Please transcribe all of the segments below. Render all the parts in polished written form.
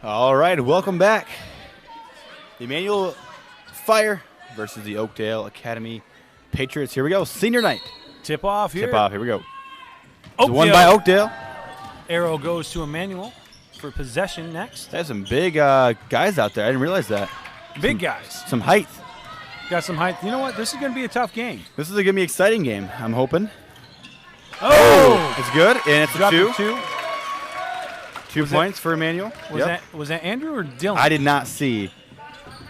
All right, welcome back. The Emmanuel Fire versus the Oakdale Academy Patriots. Here we go. Senior night. Tip off here. Tip off. Here we go. Oakdale. Won by Oakdale. Arrow goes to Emmanuel for possession next. There's some big guys out there. I didn't realize that. Big guys. Some height. Got some height. You know what? This is going to be a tough game. This is going to be an exciting game, I'm hoping. Oh! It's good, and it's a Dropped two. it two. 2 points for Emmanuel. Was that Andrew or Dylan? I did not see.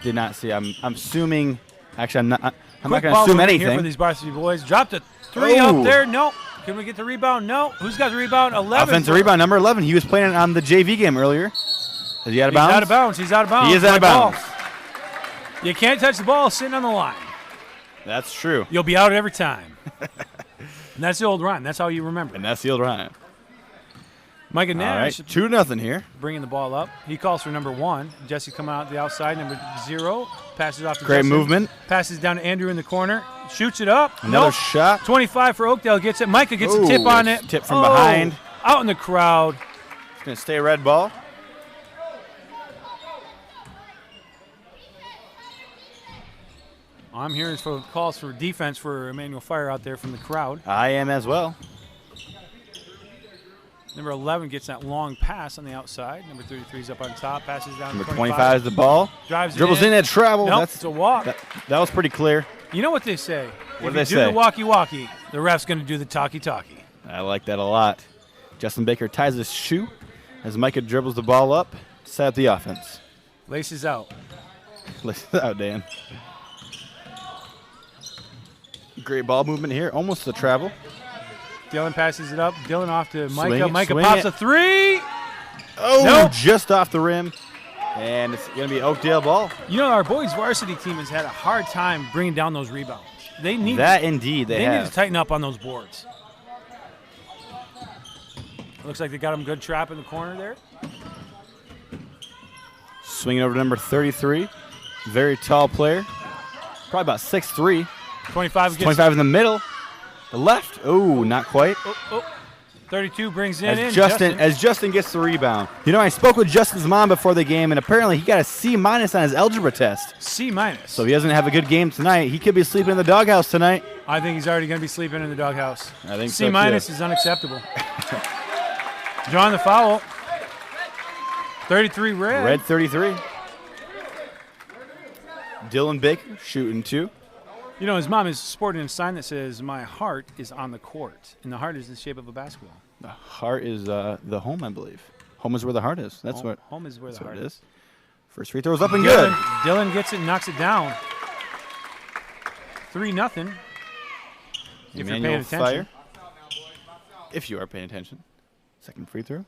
I'm assuming. Actually, I'm not going Quick to ball assume movement here anything. for these varsity boys. Dropped a three up there. No. Can we get the rebound? No. Who's got the rebound? 11. Offensive rebound, number 11. He was playing on the JV game earlier. Is he out of bounds? He's out of bounds. He's out of bounds. He is out of bounds. You can't touch the ball sitting on the line. That's true. You'll be out every time. And that's the old rhyme. That's how you remember. And that's the old rhyme. Micah All Nash right, 2-0 here. bringing the ball up. He calls for number 1. Jesse coming out the outside. Number 0 passes off to Great Justin. movement. Passes down to Andrew in the corner. Shoots it up. Another Nope. shot. 25 for Oakdale. Gets it. Micah gets a tip on it. Tip from behind. Out in the crowd. It's going to stay red ball. I'm hearing for calls for defense for Emmanuel Fire out there from the crowd. I am as well. Number 11 gets that long pass on the outside. Number 33 is up on top. Passes down Number to 25 is the ball. Drives Dribbles in at travel. Nope, That's it's a walk. That was pretty clear. You know what they say? What if do they you say? do the walkie-walkie, the ref's going to do the talkie-talkie. I like that a lot. Justin Baker ties his shoe as Micah dribbles the ball up to set up the offense. Laces out. Laces out, Dan. Great ball movement here. Almost a travel. Dylan passes it up. Dylan off to Micah. Swing it, Micah swing pops it. a three. Oh, Nope. just off the rim. And it's going to be Oakdale ball. You know, our boys varsity team has had a hard time bringing down those rebounds. They need That indeed they need to have. tighten up on those boards. Looks like they got him good trap in the corner there. Swinging over to number 33. Very tall player. Probably about 6'3". 25 gets 25 in the middle. The left. Oh, not quite. 32 brings in As Justin gets the rebound. You know, I spoke with Justin's mom before the game, and apparently he got a C- on his algebra test. C-. So if he doesn't have a good game tonight, he could be sleeping in the doghouse tonight. I think he's already going to be sleeping in the doghouse. I think C- so, too. is unacceptable. Drawing the foul. 33 red. Red 33. Dylan Baker shooting 2. You know, his mom is sporting a sign that says, "My heart is on the court." And the heart is the shape of a basketball. The heart is the home, I believe. Home is where the heart is. That's what Home is where the heart it is. is. First free throw's up and good. Dylan gets it and knocks it down. 3-0. If you're paying Emmanuel attention. Fire. If you are paying attention. Second free throw.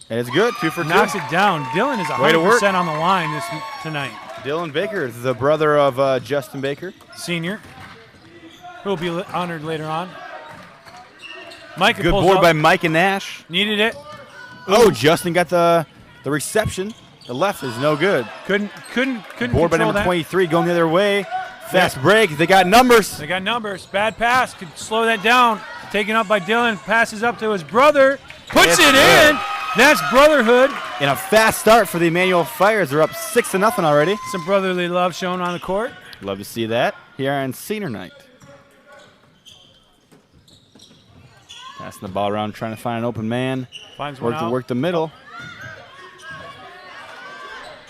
And it's good. 2 for 2. Knocks it down. Dylan is Way to work. 100% on the line tonight. Dylan Baker, the brother of Justin Baker. Senior. Who will be honored later on. Micah Good pulls board up. by Micah Nash. Needed it. Oh, Justin got the reception. The left is no good. Couldn't Board by control number that. 23 going the other way. Fast break. They got numbers. They got numbers. Bad pass. Could slow that down. Taken up by Dylan. Passes up to his brother. Puts it in. That's brotherhood. And a fast start for the Emmanuel Fires. They're up 6-0 already. Some brotherly love shown on the court. Love to see that here on senior night. Passing the ball around, trying to find an open man. Finds one out. Work the middle.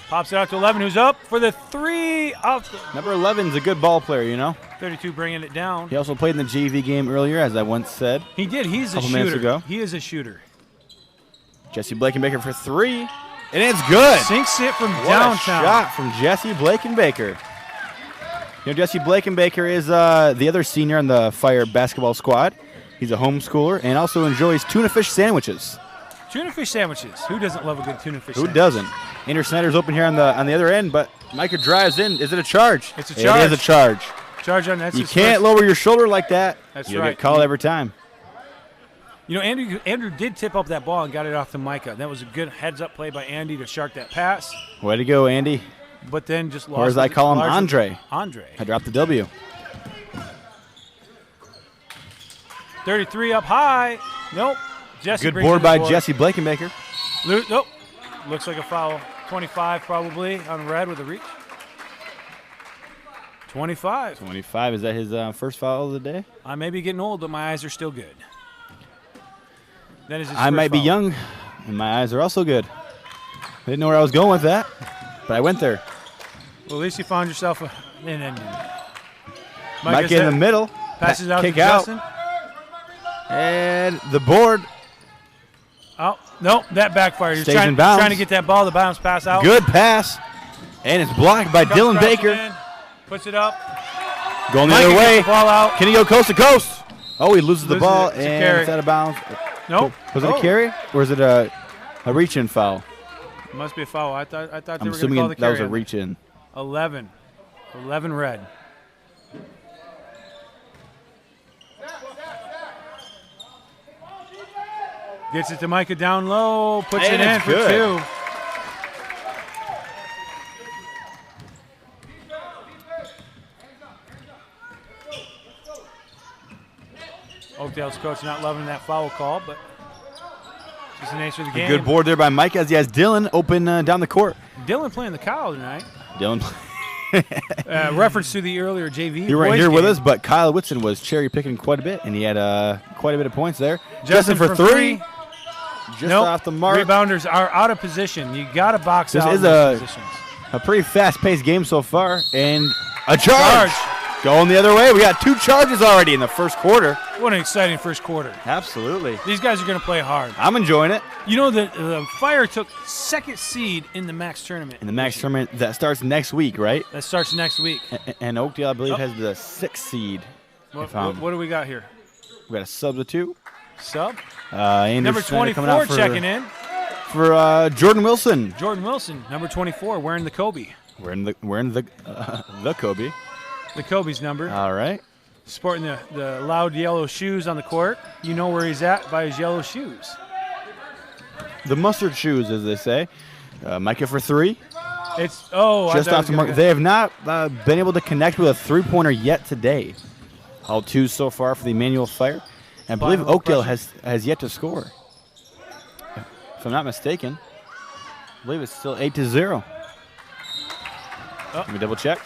Pops it out to 11, who's up for the 3. Number 11 is a good ball player, you know. 32 bringing it down. He also played in the JV game earlier, as I once said. He did. He's a Couple minutes shooter. ago. He is a shooter. Jesse Blakenbaker for 3. And it's good. Sinks it from What downtown. a shot from Jesse Blakenbaker. You know, Jesse Blakenbaker is the other senior on the Fire basketball squad. He's a homeschooler and also enjoys tuna fish sandwiches. Tuna fish sandwiches. Who doesn't love a good tuna fish Who sandwich? doesn't? Andrew Snyder's open here on the other end, but Micah drives in. Is it a charge? It's a charge. It is a charge. Charge on that. You can't lower your shoulder like that. That's You'll right. get called every time. You know, Andrew did tip up that ball and got it off to Micah. That was a good heads-up play by Andy to shark that pass. Way to go, Andy. But then just lost. Or as I call him, largely- Andre. Andre. I dropped the W. 33 up high. Nope. Jesse Good brings board in the by Jesse Blakenbaker. Nope. Looks like a foul. 25 probably on red with a reach. 25. 25. Is that his first foul of the day? I may be getting old, but my eyes are still good. That is his I first might be foul. young, and my eyes are also good. I didn't know where I was going with that, but I went there. Well, at least you found yourself a. Mike in the middle. Passes out kick to out. Justin. And the board. Oh, no, that backfired. He was Stays in trying bounds. to get that ball to bounce pass out. Good pass. And it's blocked by Comes Dylan crashing Baker. in, puts it up. Going the Mike other gets way. the ball out. Can he go coast to coast? Oh, he loses the Loses ball it. It's a and carry. it's out of bounds. Nope. Was it a carry or is it a reach-in foul? It must be a foul. I thought they I'm were going to assuming call the that was carry a on reach-in. 11. 11 red. Gets it to Micah down low. Puts And it in it's for good. 2. Oakdale's coach not loving that foul call, but just the nature of the game. Good board there by Mike as he has Dylan open down the court. Dylan playing the Kyle tonight. Dylan, Reference to the earlier JV. you weren't boys here with game. us, but Kyle Whitson was cherry picking quite a bit, and he had quite a bit of points there. Justin for from three. Just Nope. off the mark. Rebounders are out of position. You got to box This out is in those a- positions. A pretty fast-paced game so far, and a charge. Going the other way. We got 2 charges already in the first quarter. What an exciting first quarter. Absolutely. These guys are going to play hard. I'm enjoying it. You know, the Fire took second seed in the MAX tournament. In the MAX tournament that starts next week, right? That starts next week. And Oakdale, I believe, Oh. has the 6th seed. What do we got here? We got a substitute. Sub. Anderson Number coming 24 out for, checking in. for Jordan Wilson. Jordan Wilson, number 24, wearing the Kobe. We're in the Kobe. The Kobe's number. All right. Sporting the loud yellow shoes on the court. You know where he's at by his yellow shoes. The mustard shoes, as they say. Micah for 3. It's Just I thought it off was the mark. gonna- They have not been able to connect with a 3-pointer yet today. All 2 so far for the Emmanuel Fire. And I believe Final Oakdale question. has yet to score. If I'm not mistaken, I believe it's still 8-0. Oh. Let me double check.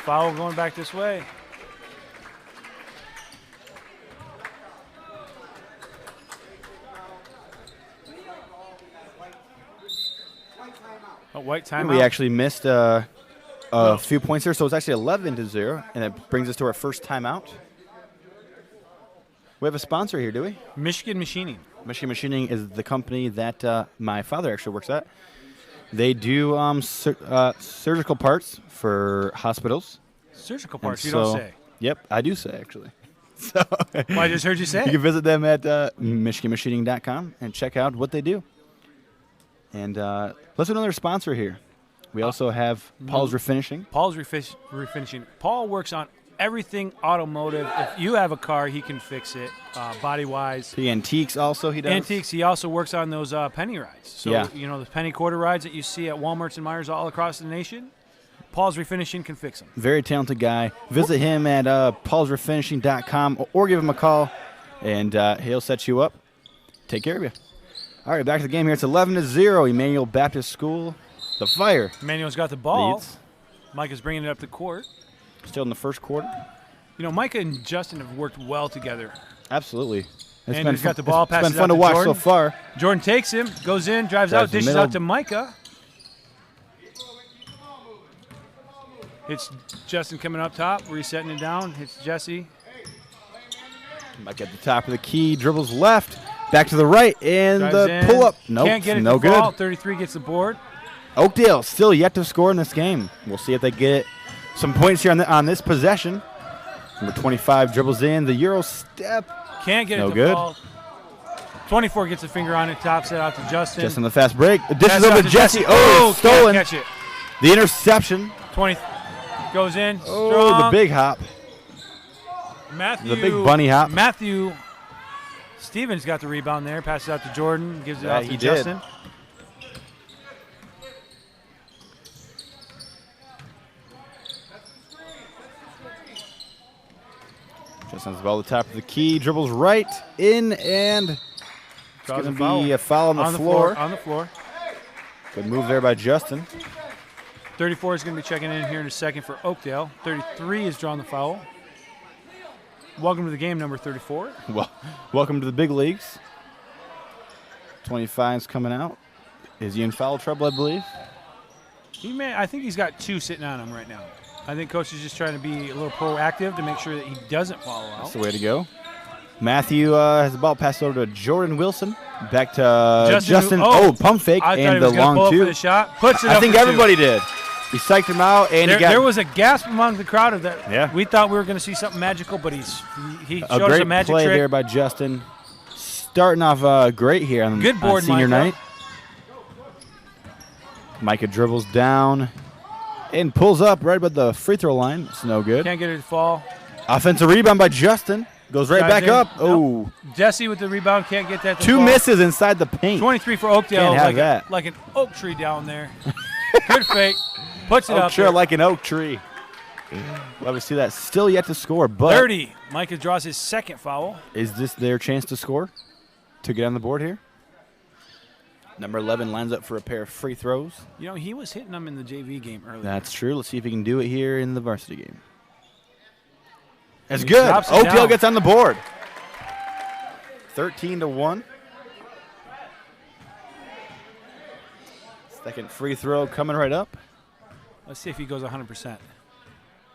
Foul going back this way. A white timeout. We actually missed a few points there, so it's actually 11-0, and that brings us to our first timeout. We have a sponsor here, do we? Michigan Machining. Michigan Machining is the company that my father actually works at. They do surgical parts for hospitals. Surgical And parts, you don't so- say. Yep, I do say, actually. So Well, I just heard you say you it. can visit them at MichiganMachining.com and check out what they do. And let's do another sponsor here. We also have Paul's Refinishing. Paul's refinishing. Paul works on everything automotive. If you have a car, he can fix it body-wise. The antiques also he does. Antiques, he also works on those penny rides. So, Yeah. you know, the penny quarter rides that you see at Walmarts and Myers all across the nation? Paul's Refinishing can fix them. Very talented guy. Visit him at paulsrefinishing.com or give him a call, and he'll set you up. Take care of you. All right, back to the game here. It's 11-0. Emmanuel Baptist School. The Fire Emmanuel's got the ball. leads. Mike is bringing it up the court. Still in the first quarter. You know, Micah and Justin have worked well together. Absolutely. Andrew's got the ball, It's passes been fun out to to watch Jordan. so far. Jordan takes him, goes in, drives Drives out, the dishes middle. out to Micah. It's Justin coming up top, resetting it down. It's Jesse. Mike at the top of the key, dribbles left, back to the right, and Drives the in. pull-up. Nope, Can't get it no to good. fall. 33 gets the board. Oakdale still yet to score in this game. We'll see if they get some points here on this possession. Number 25 dribbles in, the Euro step. Can't get it No to good. fall. 24 gets a finger on it, tops it out to Justin. Just in the fast break. Pass Dishes out over to to Jesse. Oh, can't it's stolen. catch it. The interception. 20 goes in. Oh, strong. the big hop. Matthew, the big bunny hop. Matthew Stevens got the rebound there. Passes out to Jordan. Gives it Yeah, out to he did. Justin. Justin's the ball at the top of the key. Dribbles right in, and it's Draws going a to be a foul on the floor. On the floor. Good move there by Justin. 34 is going to be checking in here in a second for Oakdale. 33 has drawn the foul. Welcome to the game, number 34. Well, welcome to the big leagues. 25's coming out. Is he in foul trouble, I believe? I think he's got 2 sitting on him right now. I think Coach is just trying to be a little proactive to make sure that he doesn't foul out. That's the way to go. Matthew has the ball passed over to Jordan Wilson. Back to Justin. Oh, pump fake and the long two. For the shot. Puts it I up think for everybody 2. did. He psyched him out, and there was a gasp among the crowd of that. Yeah. We thought we were going to see something magical, but he showed us a great magic play trick. there by Justin. Starting off great here on, Good board, on senior Micah. night. Micah dribbles down and pulls up right above the free throw line. It's no good. Can't get it to fall. Offensive rebound by Justin. Goes right back up. Oh. Nope. Jesse with the rebound can't get that to 2 fall. misses inside the paint. 23 for Oakdale. Can't have that. Like an oak tree down there. Good fake. Puts it up Sure, there. like an oak tree. Love to see that. Still yet to score, but 30. Micah draws his second foul. is this their chance to score? To get on the board here? Number 11 lines up for a pair of free throws. You know, he was hitting them in the JV game earlier. That's true. Let's see if he can do it here in the varsity game. That's He good. drops it Oakdale down. gets on the board. 13-1. Second free throw coming right up. Let's see if he goes 100%.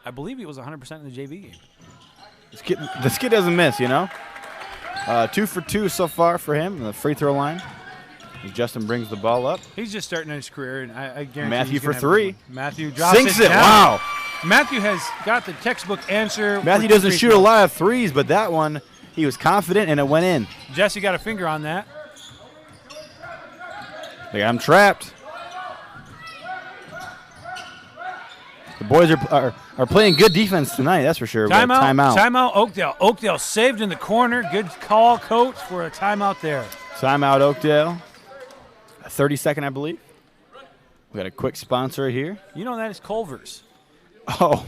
I believe he was 100% in the JV game. This kid doesn't miss, you know. 2 for 2 so far for him on the free throw line. As Justin brings the ball up. He's just starting his career, and I guarantee Matthew he's for gonna have a 3. good one. Matthew drops Sinks it. down. Wow. Matthew has got the textbook answer. Matthew for doesn't free shoot a throws. lot of threes, but that one, he was confident and it went in. Jesse got a finger on that. They got him trapped. The boys are playing good defense tonight, that's for sure. but Timeout, Oakdale. Oakdale saved in the corner. Good call, coach, for a timeout there. Timeout, Oakdale. A 30-second, I believe. We got a quick sponsor here. You know that is Culver's. Oh,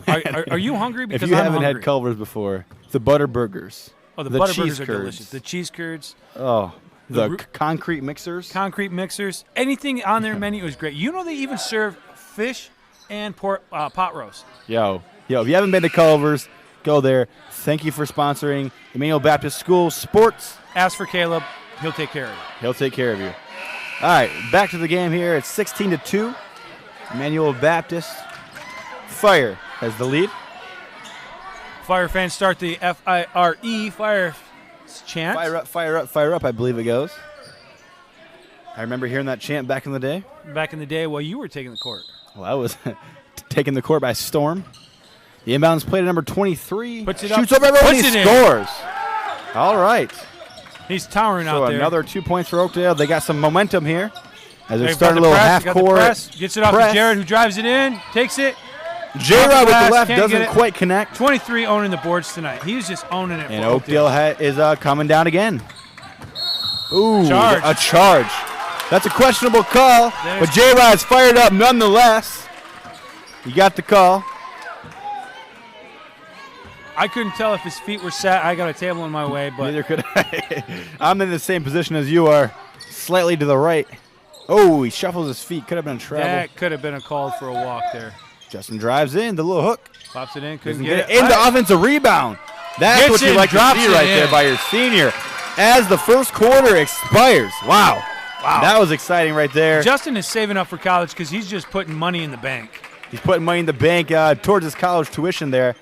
Are you hungry? Because if you I'm haven't hungry. had Culver's before, the butter burgers. Oh, the cheese Butterburgers are curds. delicious. The cheese curds, Oh, the ru- concrete mixers. concrete mixers, anything on their menu is great. You know they even serve fish and pork pot roast. Yo, if you haven't been to Culver's, go there. Thank you for sponsoring Emmanuel Baptist School Sports. Ask for Caleb. He'll take care of you. He'll take care of you. All right, back to the game here. It's 16-2. Emmanuel Baptist Fire has the lead. Fire fans start the F-I-R-E, Fire chant. Fire up, fire up, fire up, I believe it goes. I remember hearing that chant back in the day. Back in the day while you were taking the court. Well, I was taking the court by storm. The inbounds played at number 23. Puts it Shoots up, over everyone, puts he it in. scores. All right. He's towering So out there. another 2 points for Oakdale. They got some momentum here as they're They've starting a got the little press, got the half-court press, gets it off to Jared, who drives it in, takes it. J-Rod with the left Can't get doesn't it. quite connect. 23 owning the boards tonight. He's just owning it. And for Oakdale is coming down again. Ooh, Charge. a charge. That's a questionable call, There's- but J-Rod's fired up nonetheless. You got the call. I couldn't tell if his feet were set. I got a table in my way, but Neither could I. I'm in the same position as you are, slightly to the right. Oh, he shuffles his feet. Could have been a travel. that could have been a call for a walk there. Justin drives in, the little hook. Pops it in, couldn't Doesn't get get it. it. In the offensive rebound. That's Gets what you in, like to drops see it right there in. by your senior. As the first quarter expires. Wow. That was exciting right there. Justin is saving up for college because he's just putting money in the bank. He's putting money in the bank towards his college tuition there.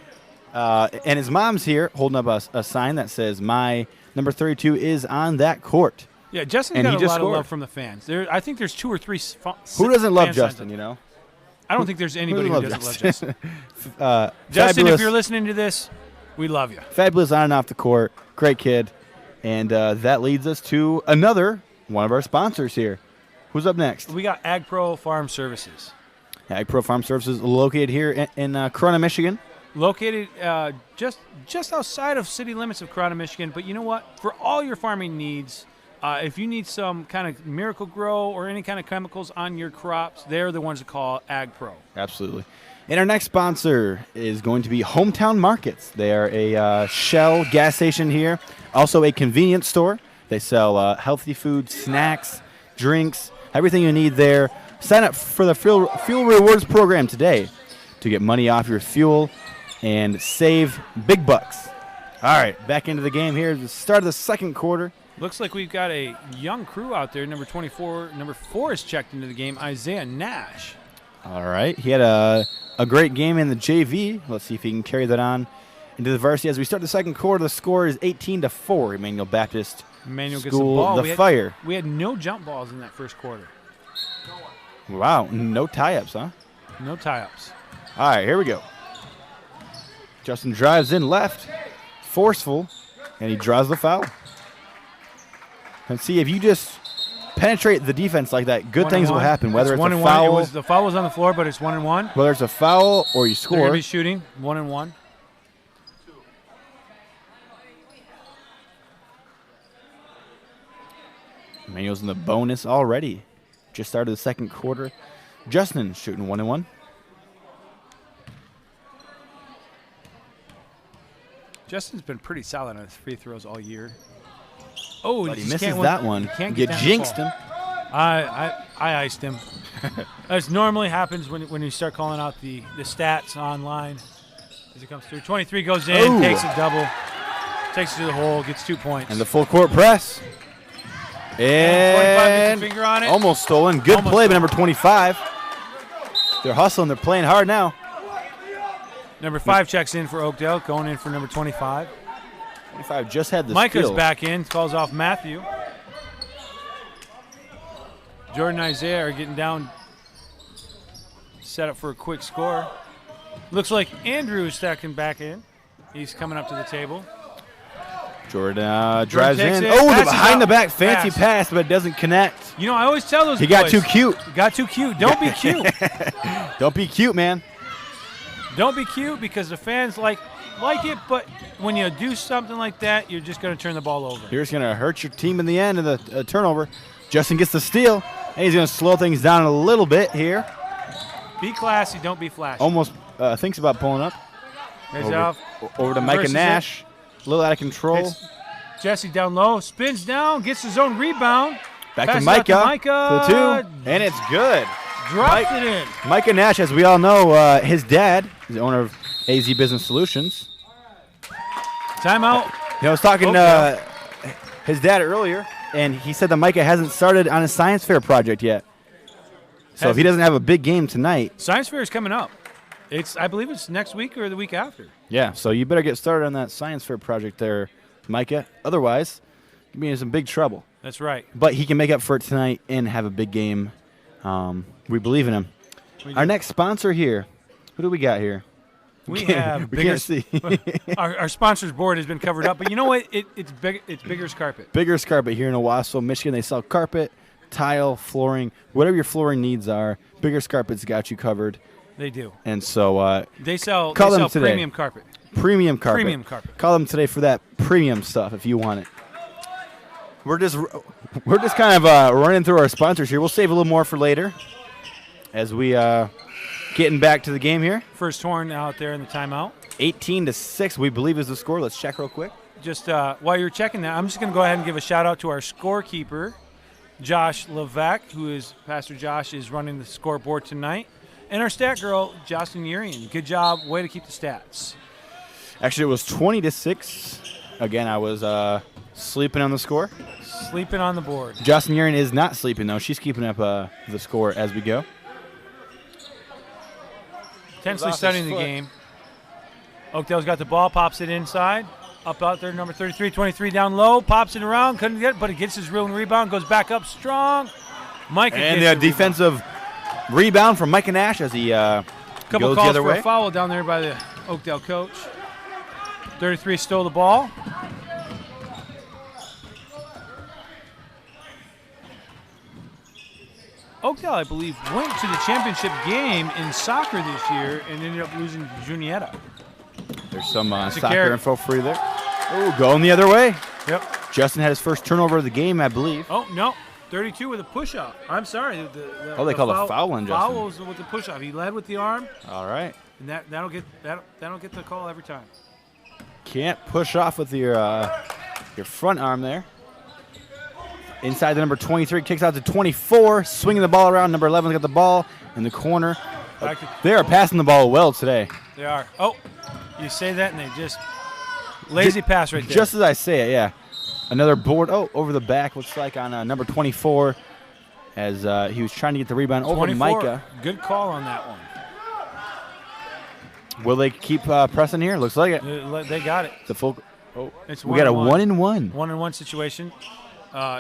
And his mom's here holding up a sign that says, my number 32 is on that court. Yeah, Justin's And got he a just lot of scored. love from the fans. I think there's 2 or 3. Who doesn't love fans Justin, signed you know? up. I don't think there's anybody who doesn't love Justin. Justin, Fabulous, if you're listening to this, we love you. fabulous on and off the court. Great kid. And that leads us to another one of our sponsors here. Who's up next? We got Ag Pro Farm Services. Ag Pro Farm Services located here in Corona, Michigan. Located just outside of city limits of Corona, Michigan. But you know what? For all your farming needs, if you need some kind of miracle grow or any kind of chemicals on your crops, they're the ones to call Ag Pro. Absolutely. And our next sponsor is going to be Hometown Markets. They are a Shell gas station here, also a convenience store. They sell healthy food, snacks, drinks, everything you need there. Sign up for the Fuel Rewards program today to get money off your fuel and save big bucks. All right, back into the game here at the start of the second quarter. Looks like we've got a young crew out there. Number 24, number 4 is checked into the game, Isaiah Nash. All right, he had a great game in the JV. Let's see if he can carry that on into the varsity. As we start the second quarter, the score is 18-4. Emmanuel Baptist Emmanuel gets School, the ball. the Fire. We had no jump balls in that first quarter. Wow, no tie-ups, huh? No tie-ups. All right, here we go. Justin drives in left, forceful, and he draws the foul. And see, if you just penetrate the defense like that, good things will happen. Whether it's a foul, the foul was on the floor, but it's 1-1. Whether it's a foul or you score, They're going to be shooting 1-1. Emmanuel's in the bonus already. Just started the second quarter. Justin shooting 1-1. Justin's been pretty solid on his free throws all year. Oh, But he misses that one. You jinxed him. I iced him. As normally happens when you start calling out the stats online as it comes through. 23 goes in, Ooh. takes a double, takes it to the hole, gets 2 points. And the full court press. 25 gets a finger on it. Almost stolen. Good Almost play by stolen. number 25. They're hustling. They're playing hard now. Number 5 checks in for Oakdale, going in for number 25. 25 just had the Micah's steal. back in, calls off Matthew. Jordan and Isaiah are getting down, set up for a quick score. Looks like Andrew is stacking back in. He's coming up to the table. Jordan drives takes in. it, Oh, the passes behind the out. back fancy pass, but it doesn't connect. You know, I always tell those He boys. got too cute. Got too cute. Don't be cute. Don't be cute, man. Don't be cute because the fans like it, but when you do something like that, you're just going to turn the ball over. You're just going to hurt your team in the end of the turnover. Justin gets the steal, and he's going to slow things down a little bit here. Be classy, don't be flashy. Almost thinks about pulling up. There's off. Over to Micah Versus Nash. A little out of control. Hits Jesse down low, spins down, gets his own rebound. Back to Passes Micah. out to Micah. For the 2, and it's good. Dropped it in. Micah Nash, as we all know, his dad is the owner of AZ Business Solutions. Timeout. I was talking to his dad earlier, and he said that Micah hasn't started on his science fair project yet. So if he doesn't have a big game tonight. Science fair is coming up. I believe it's next week or the week after. Yeah, so you better get started on that science fair project there, Micah. Otherwise, you'll be in some big trouble. That's right. But he can make up for it tonight and have a big game. We believe in him. Our next sponsor here, who do we got here? We have we can't see. our sponsors board has been covered up, but you know what? It's big. It's Bigger's Carpet. Bigger's Carpet here in Owasso, Michigan. They sell carpet, tile, flooring, whatever your flooring needs are. Bigger's Carpet's got you covered. They do. And so they sell them today. premium carpet. Premium carpet. Premium carpet. Call them today for that premium stuff if you want it. We're just kind of running through our sponsors here. We'll save a little more for later as we getting back to the game here. First horn out there in the timeout. 18-6, we believe, is the score. Let's check real quick. Just while you're checking that, I'm just going to go ahead and give a shout out to our scorekeeper, Josh Levesque, who is Pastor Josh is running the scoreboard tonight, and our stat girl, Jocelyn Urian. Good job, way to keep the stats. Actually, it was 20-6. Again, I was sleeping on the score. Sleeping on the board. Jocelyn Urian is not sleeping though. She's keeping up the score as we go. Intensely studying the game. Oakdale's got the ball, pops it inside. Up out there, number 33, 23 down low, pops it around, couldn't get it, but it gets his real rebound, goes back up strong. Micah And gets the defensive rebound from Micah Nash as he couple goes calls the other for way. a foul down there by the Oakdale coach. 33 stole the ball. Oakdale, I believe, went to the championship game in soccer this year and ended up losing to Juniata. There's some a soccer carry. info for you there. Oh, going the other way. Yep. Justin had his first turnover of the game, I believe. Oh, no. 32 with a push-up. I'm sorry. They called a foul on Justin. Foul was with the push-up. He led with the arm, All right. and that'll get the call every time. Can't push off with your front arm there. Inside the number 23, kicks out to 24, swinging the ball around. Number 11's got the ball in the corner. They are passing the ball well today. They are. Oh, you say that and they just lazy pass right there. Just as I say it, yeah. Another board. Oh, over the back, looks like on number 24, as he was trying to get the rebound over Micah. Good call on that one. Will they keep pressing here? Looks like it. They got it. The full. Oh, it's we got a 1-and-1. 1-and-1 situation.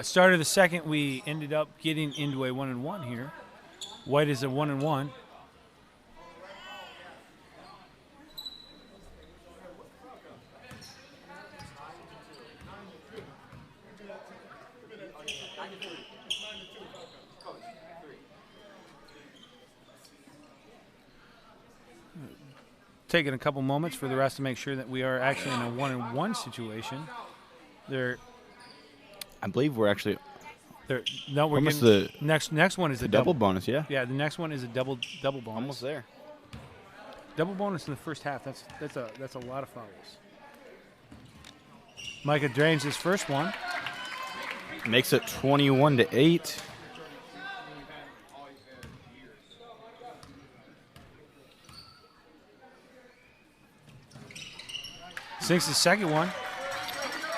Start of the second, we ended up getting into a 1-and-1 here. White is a 1-and-1. Taking a couple moments for the rest to make sure that we are actually in a 1-and-1 situation. I believe we're actually. No, we're almost getting next one is a double bonus. Yeah. Yeah, the next one is a double bonus. Almost there. Double bonus in the first half. That's a lot of fouls. Micah drains his first one. Makes it 21-8. Sinks his second one.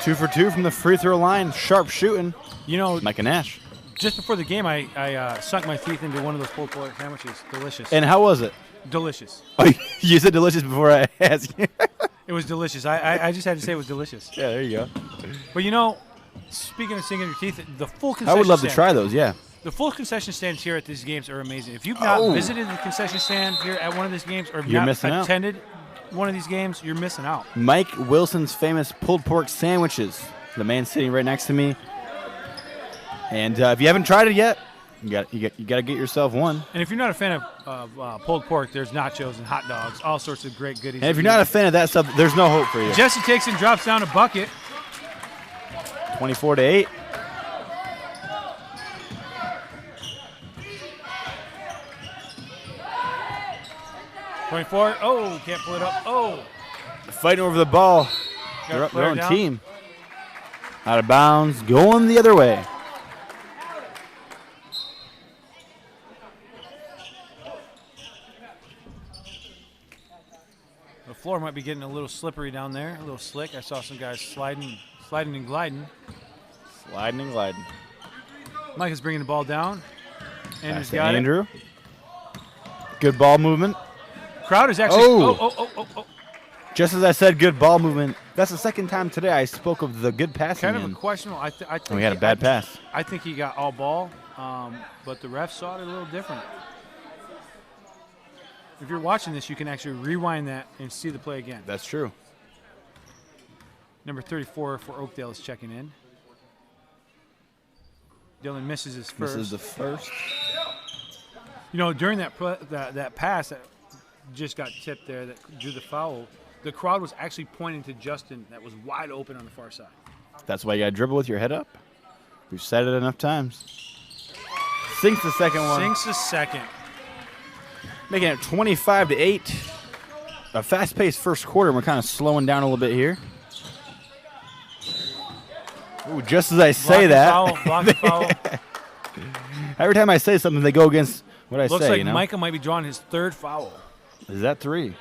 2 for 2 from the free throw line. Sharp shooting. You know, Micah Nash. Just before the game, I sunk my teeth into one of those pulled pork sandwiches. Delicious. And how was it? Delicious. Oh, you said delicious before I asked you. It was delicious. I just had to say it was delicious. Yeah, there you go. But you know, speaking of sinking your teeth, the full concession I would love stand, to try those, yeah. The full concession stands here at these games are amazing. If you've not visited the concession stand here at one of these games or You're not missing out. attended one of these games, you're missing out. Mike Wilson's famous pulled pork sandwiches. The man sitting right next to me. And if you haven't tried it yet, you got to get yourself one. And if you're not a fan of pulled pork, there's nachos and hot dogs, all sorts of great goodies. And if you're not a fan of that stuff, there's no hope for you. Jesse takes and drops down a bucket. 24-8. Oh, can't pull it up. Oh. Fighting over the ball. Their own team. Out of bounds, going the other way. The floor might be getting a little slippery down there, a little slick. I saw some guys sliding and gliding. Sliding and gliding. Mike is bringing the ball down. Andrew's got Andrew. Good ball movement. Crowd is actually. Oh. Just as I said, good ball movement. That's the second time today I spoke of the good passing. Kind of a questionable. I think we had a bad pass. I think he got all ball, but the ref saw it a little different. If you're watching this, you can actually rewind that and see the play again. That's true. Number 34 for Oakdale is checking in. Dylan misses his first. Misses the first. You know, during that pass that just got tipped there that drew the foul, the crowd was actually pointing to Justin that was wide open on the far side. That's why you got to dribble with your head up. We've said it enough times. Sinks the second one. Sinks the second. Making it 25-8. A fast-paced first quarter. We're kind of slowing down a little bit here. Ooh, just as I say that. Block the foul. Every time I say something, they go against what I Looks say. like you know? Micah might be drawing his third foul. Is that 3?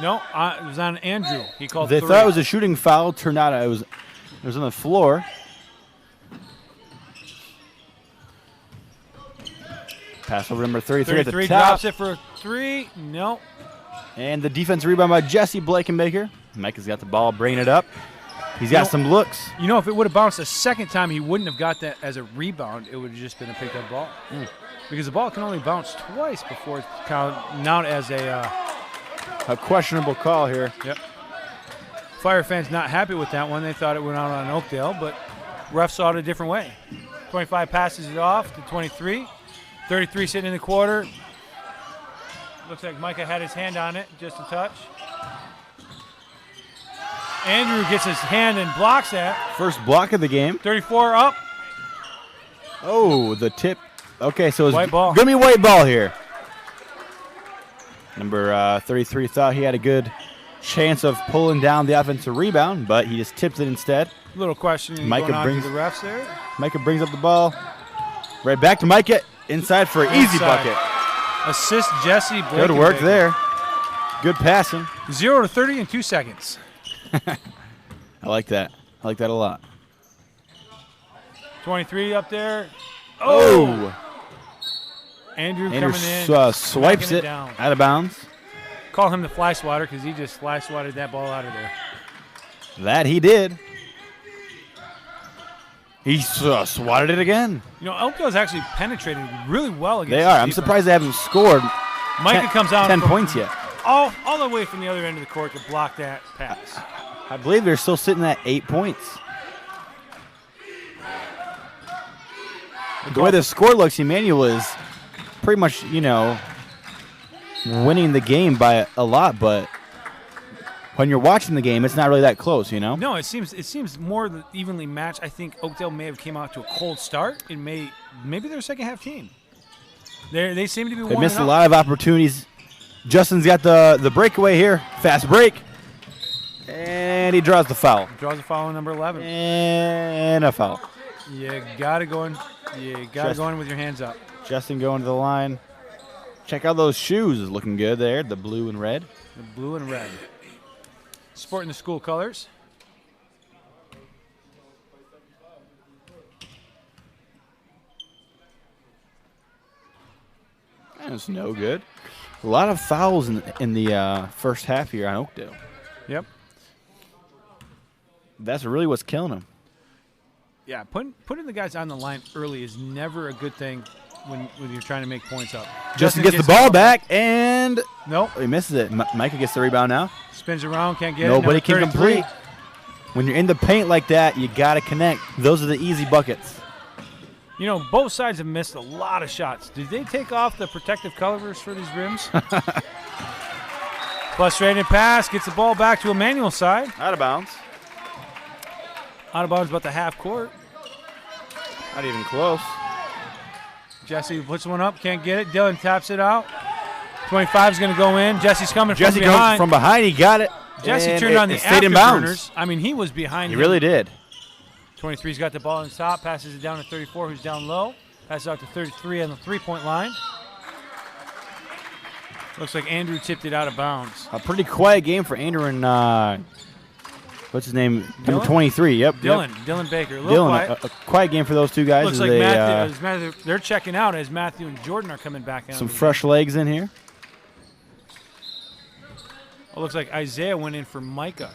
No, it was on Andrew. He called. They 3. thought it was a shooting foul. Turned out it was on the floor. Pass over number 33 at the 33 top. drops it for 3. No. And the defense rebound by Jesse Blakenbaker. Mike has got the ball, bringing it up. He's got some looks. You know, if it would have bounced a second time, he wouldn't have got that as a rebound. It would have just been a picked up ball. Because the ball can only bounce twice before it's counted out as a questionable call here. Yep. Fire fans not happy with that one. They thought it went out on Oakdale, but refs saw it a different way. 25 passes it off to 23. 33 sitting in the quarter. Looks like Micah had his hand on it, just a touch. Andrew gets his hand and blocks that. First block of the game. 34 up. Oh, the tip Okay, so it's White ball. going to be white ball here. Number 33 thought he had a good chance of pulling down the offensive rebound, but he just tipped it instead. Little question Micah going on brings- to the refs there. Micah brings up the ball. Right back to Micah. Inside for an easy Inside. bucket. Assist Jesse. Good work there. Good passing. 0 to 30 in 2 seconds. I like that. I like that a lot. 23 up there. Oh! Andrew Andrew coming in. swipes knocking it down. out of bounds. Call him the fly swatter because he just fly swatted that ball out of there. That he did. He swatted it again. You know, Oakdale's actually penetrated really well against They are. the I'm defense. surprised they haven't scored Micah comes out 10 from points yet. all the way from the other end of the court to block that pass. I believe they're still sitting at 8 points. The way the score looks, Emmanuel is pretty much, winning the game by a lot, but when you're watching the game, it's not really that close, No, it seems more evenly matched. I think Oakdale may have came out to a cold start and maybe their second half team. They seem to be They warming missed a up. lot of opportunities. Justin's got the breakaway here. Fast break. And he draws the foul. Draws a foul on number 11. And a foul. You got to go in. You got to go in with your hands up. Justin going to the line. Check out those shoes. Looking good there. The blue and red. The blue and red. Sporting the school colors. That's no good. A lot of fouls in the first half here on Oakdale. Yep. That's really what's killing them. Yeah, putting the guys on the line early is never a good thing when you're trying to make points up. Justin gets the ball back, and Nope. he misses it. Micah gets the rebound now. Spins around, can't get it. Nobody Number can 33. complete. When you're in the paint like that, you got to connect. Those are the easy buckets. You know, both sides have missed a lot of shots. Did they take off the protective covers for these rims? Frustrated pass, gets the ball back to Emmanuel's side. Out of bounds. Out of bounds about the half court. Not even close. Jesse puts one up, can't get it. Dylan taps it out. 25 is going to go in. Jesse's coming Jesse from comes behind. from behind. He got it. Jesse and turned on the it stayed in bounds. afterburners. I mean, he was behind He him. really did. 23's got the ball on the top, passes it down to 34, who's down low. Passes out to 33 on the three-point line. Looks like Andrew tipped it out of bounds. A pretty quiet game for Andrew and what's his name? Number Dylan? 23. Yep. Dylan Baker. A little Dylan. quiet. A quiet game for those two guys. Looks as like they, Matthew, they're checking out as Matthew and Jordan are coming back in. some fresh legs in here. It looks like Isaiah went in for Micah.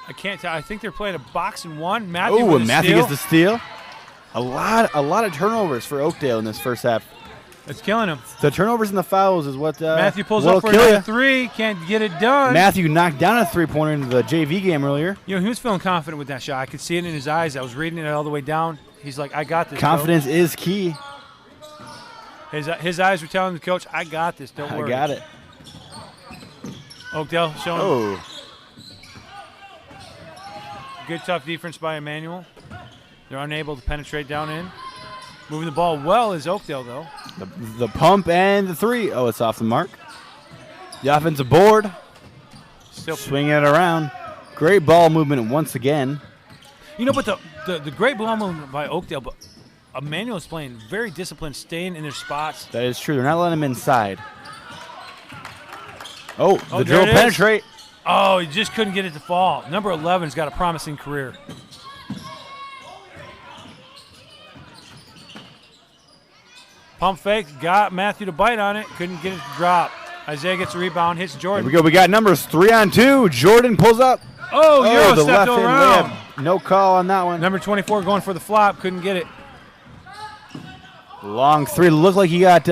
I can't tell. I think they're playing a box and one. Matthew Oh, with and a Matthew steal. gets the steal. A lot of turnovers for Oakdale in this first half. It's killing him. The turnovers and the fouls is what Matthew pulls what'll up for kill another ya. three. Can't get it done. Matthew knocked down a three-pointer in the JV game earlier. You know, he was feeling confident with that shot. I could see it in his eyes. I was reading it all the way down. He's like, I got this. Confidence is key. Coach. His eyes were telling the coach, I got this. Don't worry. I got it. Oakdale showing Oh, good, tough defense by Emmanuel. They're unable to penetrate down in. Moving the ball well is Oakdale, though. the pump and the three. Oh, it's off the mark. The offensive board. Still, Swinging it around. Great ball movement once again. you know, but the great ball movement by Oakdale, but Emmanuel's playing very disciplined, staying in their spots. That is true. They're not letting him inside. Oh, the there drill it is. penetrate. Oh, he just couldn't get it to fall. Number 11's got a promising career. Pump fake, got Matthew to bite on it, couldn't get it to drop. Isaiah gets a rebound, hits Here Jordan. we go. We got numbers 3-on-2. Jordan pulls up. Oh, Euro the stepped left-hand around. layup. No call on that one. Number 24 going for the flop, couldn't get it. Long three. Looked like he got,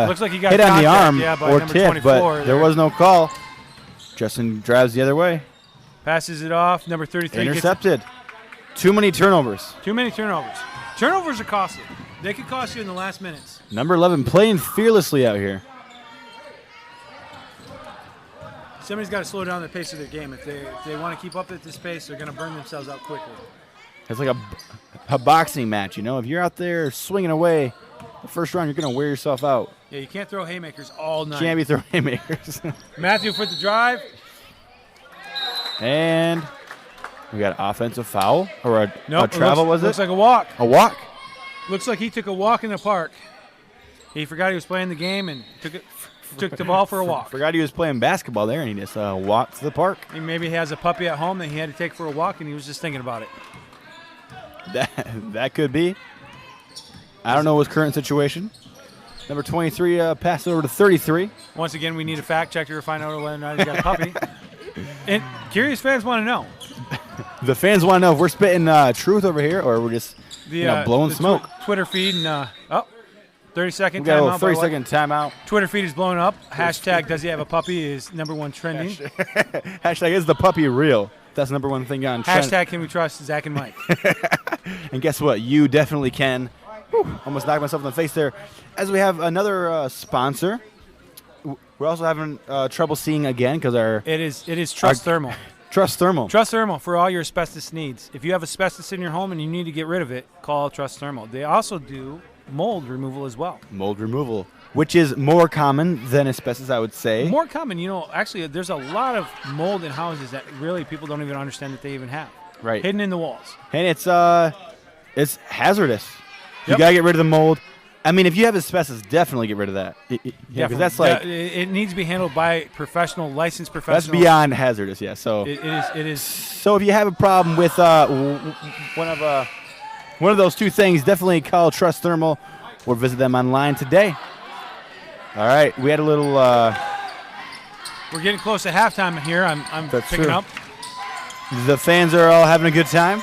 Looks like he got hit on the contact, arm yeah, by or number tip, 24 but there there. was no call. Justin drives the other way. Passes it off. Number 33 gets Intercepted. Too many turnovers. too many turnovers. Turnovers are costly. They could cost you in the last minutes. Number 11 playing fearlessly out here. Somebody's got to slow down the pace of their game. If they want to keep up at this pace, they're going to burn themselves out quickly. It's like a boxing match, you know. If you're out there swinging away the first round, you're going to wear yourself out. Yeah, you can't throw haymakers all night. Can't be throwing haymakers. Matthew for the drive. And we got an offensive foul or a Nope, travel, was it? Looks like a walk. A walk? Looks like he took a walk in the park. He forgot he was playing the game and took the ball for a walk. Forgot he was playing basketball there, and he just walked to the park. He maybe has a puppy at home that he had to take for a walk, and he was just thinking about it. That could be. I don't know his current situation. Number 23 passed it over to 33. Once again, we need a fact checker to find out whether or not he's got a puppy. And curious fans want to know. The fans want to know if we're spitting truth over here or we're just blowing smoke. Twitter feed and 30-second we got timeout. A little 30-second timeout. Twitter feed is blowing up. Hashtag does he have a puppy is #1 trending. Hashtag is the puppy real. That's the #1 thing on trend. Hashtag can we trust Zach and Mike. And guess what? You definitely can. Whew, almost knocked myself in the face there. As we have another sponsor. We're also having trouble seeing again because it is Trust Thermal. Trust Thermal. Trust Thermal for all your asbestos needs. If you have asbestos in your home and you need to get rid of it, call Trust Thermal. They also do mold removal as well. Mold removal, which is more common than asbestos, I would say. More common. Actually, there's a lot of mold in houses that really people don't even understand that they even have. Right. Hidden in the walls. And it's hazardous. You got to get rid of the mold. I mean, if you have asbestos, definitely get rid of that. Yeah, because that's like it needs to be handled by licensed professionals. That's beyond hazardous, yeah. So it is. So if you have a problem with one of those two things, definitely call Trust Thermal or visit them online today. All right, we had a little. We're getting close to halftime here. I'm picking up. The fans are all having a good time.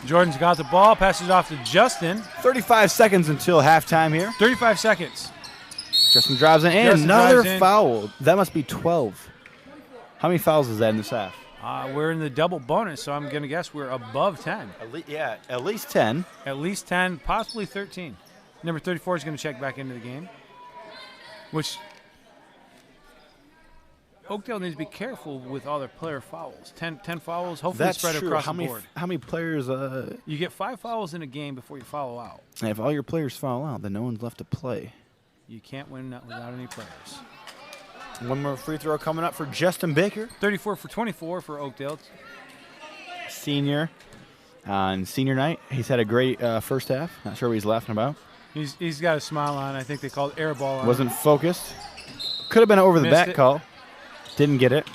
Jordan's got the ball, passes it off to Justin. 35 seconds until halftime here. 35 seconds. Justin drives in, and another foul. That must be 12. How many fouls is that in this half? We're in the double bonus, so I'm going to guess we're above 10. At least 10. At least 10, possibly 13. Number 34 is going to check back into the game, which Oakdale needs to be careful with all their player fouls. 10 fouls, hopefully that's spread true. across How the board. How many players? You get 5 fouls in a game before you foul out. And if all your players foul out, then no one's left to play. You can't win without any players. One more free throw coming up for Justin Baker. 34 for 24 for Oakdale. Senior. On senior night, he's had a great first half. Not sure what he's laughing about. He's got a smile on. I think they called air ball on. Wasn't focused. Could have been an over-the-back call. Didn't get it.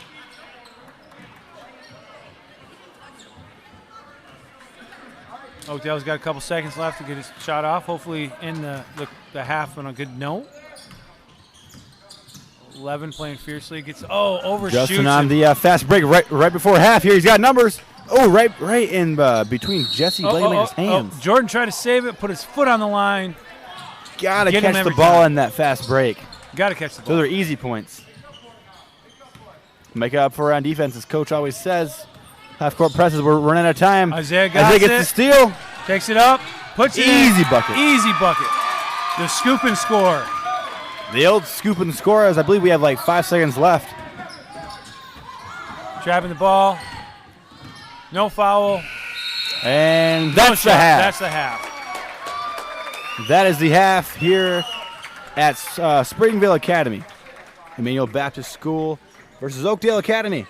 Oakdale's got a couple seconds left to get his shot off. Hopefully in the half on a good note. 11 playing fiercely. Overshoots. Justin on the fast break right before half here. He's got numbers. Oh, right in between Jesse Blakeman's hands. Jordan tried to save it, put his foot on the line. Got to catch the ball in that fast break. Got to catch the ball. Those are easy points. Make up for on defense, as Coach always says. Half-court presses, we're running out of time. Isaiah gets the steal. Takes it up, puts it in. Easy bucket. Easy bucket. The scoop and score. The old scoop and score, as I believe we have like 5 seconds left. Trapping the ball. No foul. And that's the half. That's the half. That is the half here at Springville Academy. Emmanuel Baptist School versus Oakdale Academy.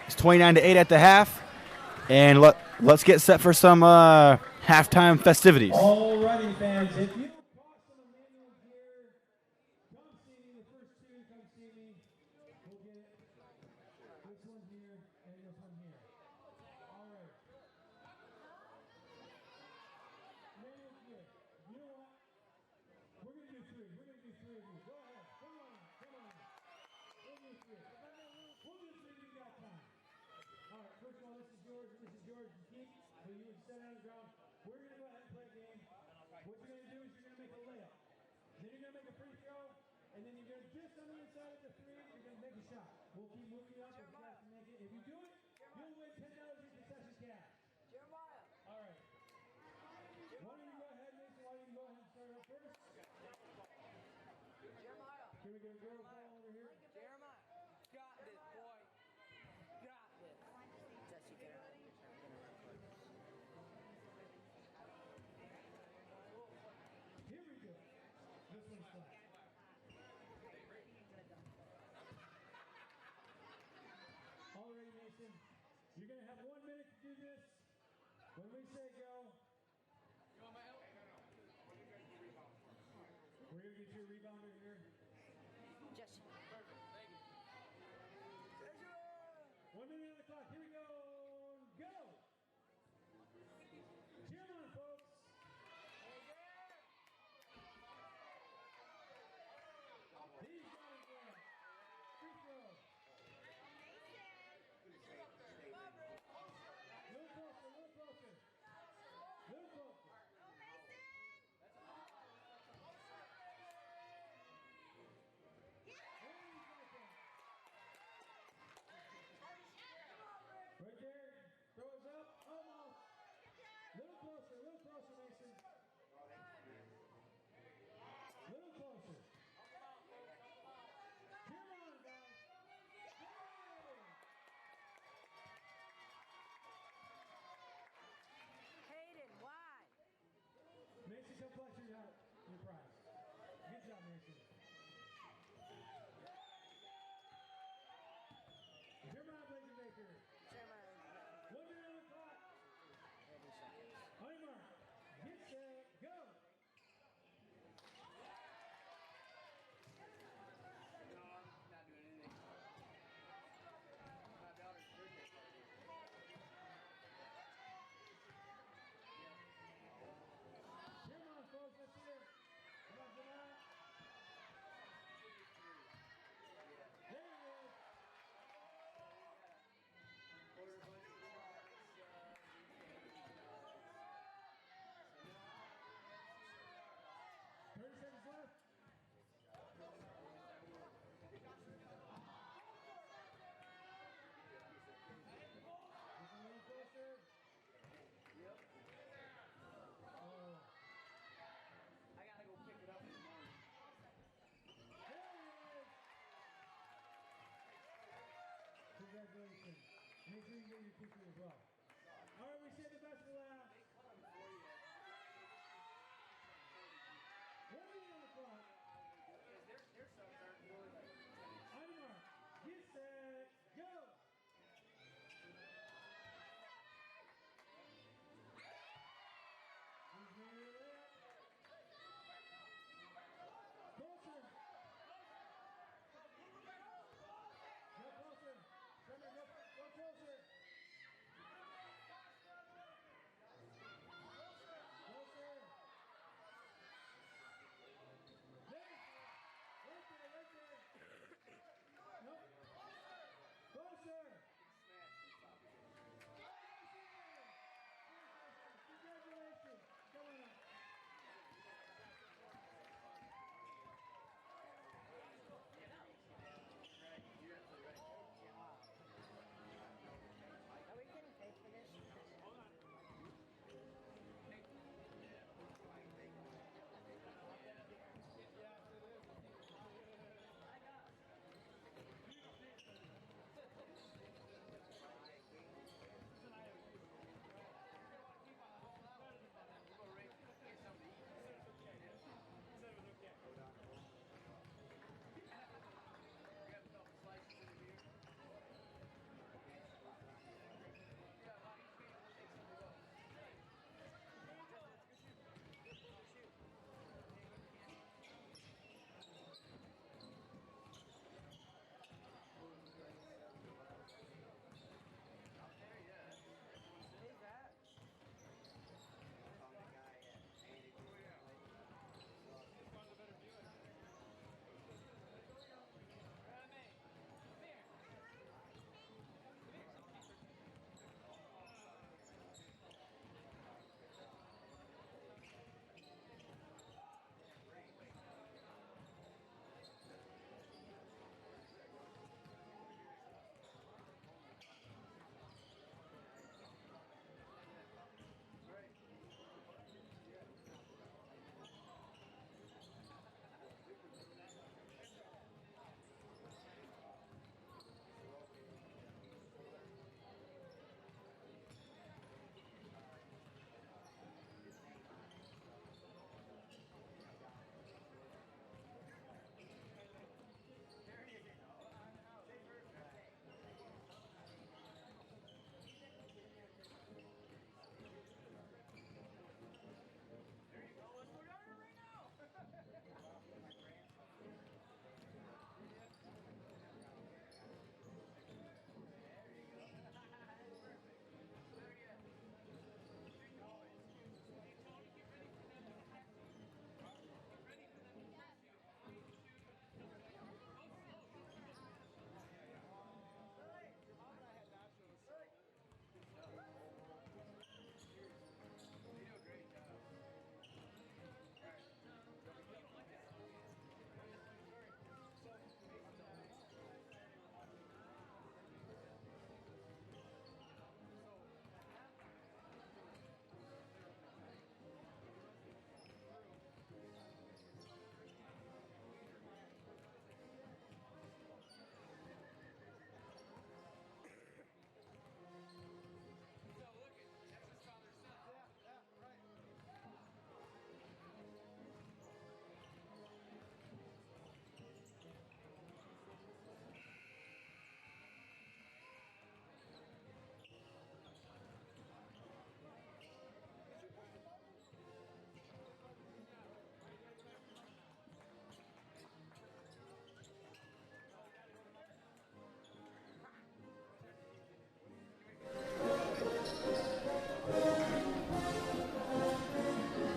It's 29-8 at the half. And let's get set for some halftime festivities. Alrighty, fans. If you bought some Emmanuel gear, come see me. The first two, come see me. We'll get it. This one here and this one here. All right. Emmanuel gear. You know what? We're going to do 3. We're going to do 3 of you. Go ahead. Come on. Come on. We'll do 3. We'll do 3 if you got time. All right. First of all, this is yours. This is yours. Keep. So you would set on the ground. We're going to go ahead and play a game. What you're going to do is you're going to make a layup. Then you're going to make a free throw. And then you're going to just on the inside of the 3, you're going to make a shot. We'll keep moving you up and try to make it. If you do it, you'll win $10 in concession cash. All right. Why don't you go ahead, Mason? Why don't you go ahead and start up first? Can we get a girl call over here? When we say go, we're going to get you a rebounder here. Just perfect. Thank you. 1 minute on the clock. Here we go. Go! Cheer 'em on, folks. He's got it there. Free throw. Little closer, little closer. Little closer. Right there. Throw us up. Almost. Little closer, Mason. Little closer. Come on, guys. Hayden, why? Mason, come flex your prize. Good job, Mason. Jeremiah Blakenbaker. Jeremiah. 1 minute on the clock. On your mark. Get set. Go. No, I'm not doing anything. My daughter's birthday party. Come on, folks. Let's hear it. Come on, Jeremiah. There it is. Order a bunch of cards. 30 seconds left. Just a little closer. Yep. Oh. I gotta go pick it up in the morning. There it is. Congratulations. Make sure you get your picture as well. All right, we saved the best for last. 1 minute on the clock. Because their subs aren't more like 10. On your mark. Get set. Go. Who's near there? Closer. Go closer. Trevor, go closer.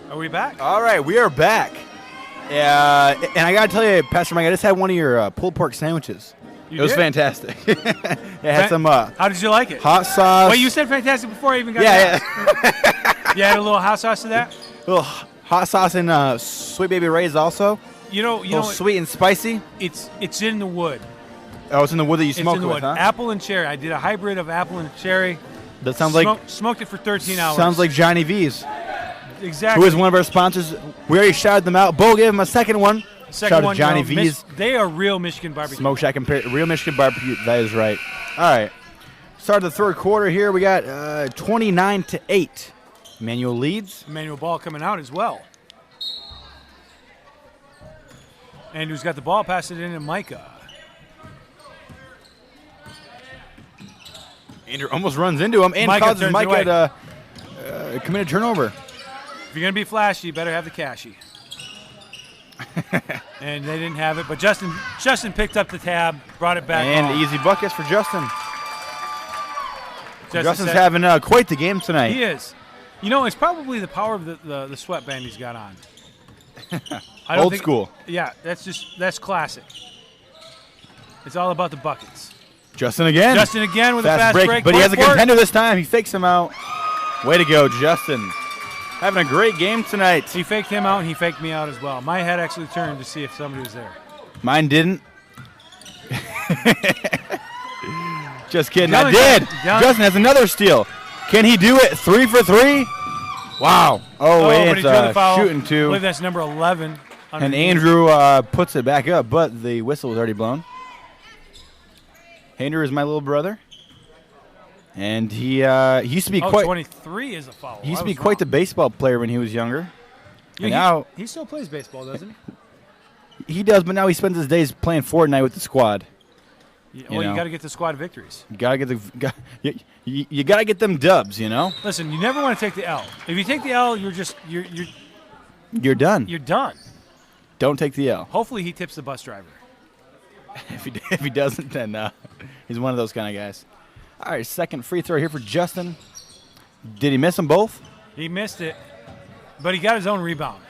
Are we back? All right, we are back. And I got to tell you, Pastor Mike, I just had one of your pulled pork sandwiches. You It was did? fantastic. It had some How did you like it? hot sauce. Wait, you said fantastic before I even got Yeah, that. You had a little hot sauce to that? little hot sauce and Sweet Baby Ray's also. You know, A little sweet and spicy. it's in the wood. Oh, it's in the wood that you It's smoke in the with, wood. huh? Apple and cherry. I did a hybrid of apple and cherry. That sounds like Smoked it for 13 hours. sounds like Johnny V's, exactly. who is one of our sponsors. We already shouted them out. Bo gave him a second one. Second Shout out one, to Johnny you know, V's. They are real Michigan barbecue. Smoke Shack and Real Michigan Barbecue. That is right. All right. Start of the third quarter here. We got 29-8. Manual leads. Emmanuel Ball coming out as well. Andrew's got the ball, passed it in to Micah. Andrew almost runs into him and Micah causes turns it Micah to commit a turnover. If you're going to be flashy, you better have the cashy. And they didn't have it, but Justin picked up the tab, brought it back And home. easy buckets for Justin. Justin Justin's said- having quite the game tonight. He is. You know, it's probably the power of the sweatband he's got on. I don't Old think- school. Yeah, that's classic. It's all about the buckets. Justin again. Justin again with a fast break. But he has a Going for it. contender this time. He fakes him out. Way to go, Justin. Having a great game tonight. He faked him out, and he faked me out as well. My head actually turned to see if somebody was there. Mine didn't. Just kidding. Dylan I did. got- Justin has another steal. Can he do it? 3 for 3? Wow. Oh, but it's he drew the foul. shooting I two. believe that's number 11. And underneath. Andrew puts it back up, but the whistle was already blown. Andrew is my little brother. And he used to be Oh, quite 23 is a foul. he used I to be was quite the wrong. baseball player when he was younger. Yeah, And now he still plays baseball, doesn't he does, but now he spends his days playing Fortnite with the squad. he? You Well, you know. got to get the squad victories. You gotta get you gotta get them dubs, you know. Listen, you never want to take the L. If you take the L, You're done. you're done. Don't take the L. Hopefully, he tips the bus driver. If he doesn't, then he's one of those kind of guys. All right, second free throw here for Justin. Did he miss them both? He missed it, but he got his own rebound.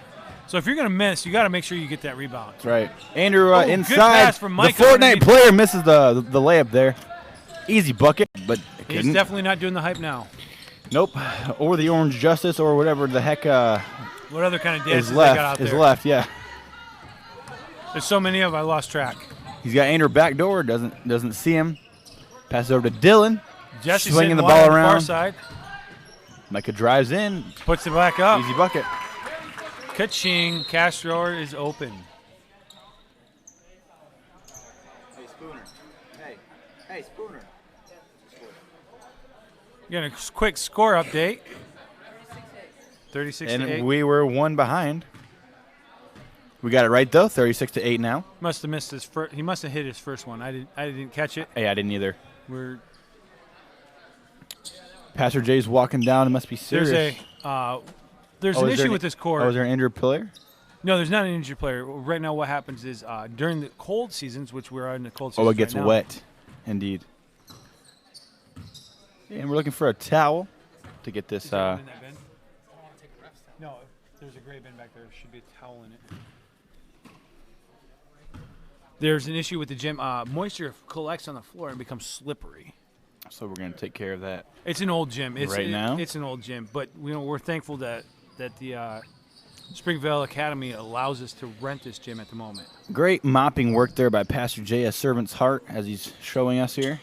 So if you're going to miss, you got to make sure you get that rebound. That's right. Andrew Oh, good inside. pass from The Micah Fortnite underneath. player misses the layup there. Easy bucket, but He's couldn't. definitely not doing the hype now. Nope. Or the Orange Justice or whatever the heck What other kind of dances is they got left. out Is there? left, yeah. There's so many of them, I lost track. He's got Andrew backdoor. Doesn't see him. Passes over to Dylan. Jesse's Swinging hitting the wide ball on the far around. side, Micah drives in. puts it back up. Easy bucket. Ka-ching, cash thrower is open. Hey, Spooner. Hey, Spooner. Getting a quick score update. 36 to 8. And we were one behind. We got it right though. 36-8 now. Must have missed his first. He must have hit his first one. I didn't catch it. Hey, I didn't either. We're Pastor Jay's walking down. It must be serious. there's Oh, an is there issue with this court. Oh, is there an injured player? No, there's not an injured player. Right now, what happens is during the cold seasons, which we're in the cold season. Oh, it gets right now, wet. Indeed. And we're looking for a towel to get this. Is there one in that bin? No, if there's a gray bin back there. There should be a towel in it. There's an issue with the gym. Moisture collects on the floor and becomes slippery. So we're going to take care of that. It's an old gym. Right now? It's an old gym, but we're thankful that the Springvale Academy allows us to rent this gym at the moment. Great mopping work there by Pastor Jay, a servant's heart, as he's showing us here.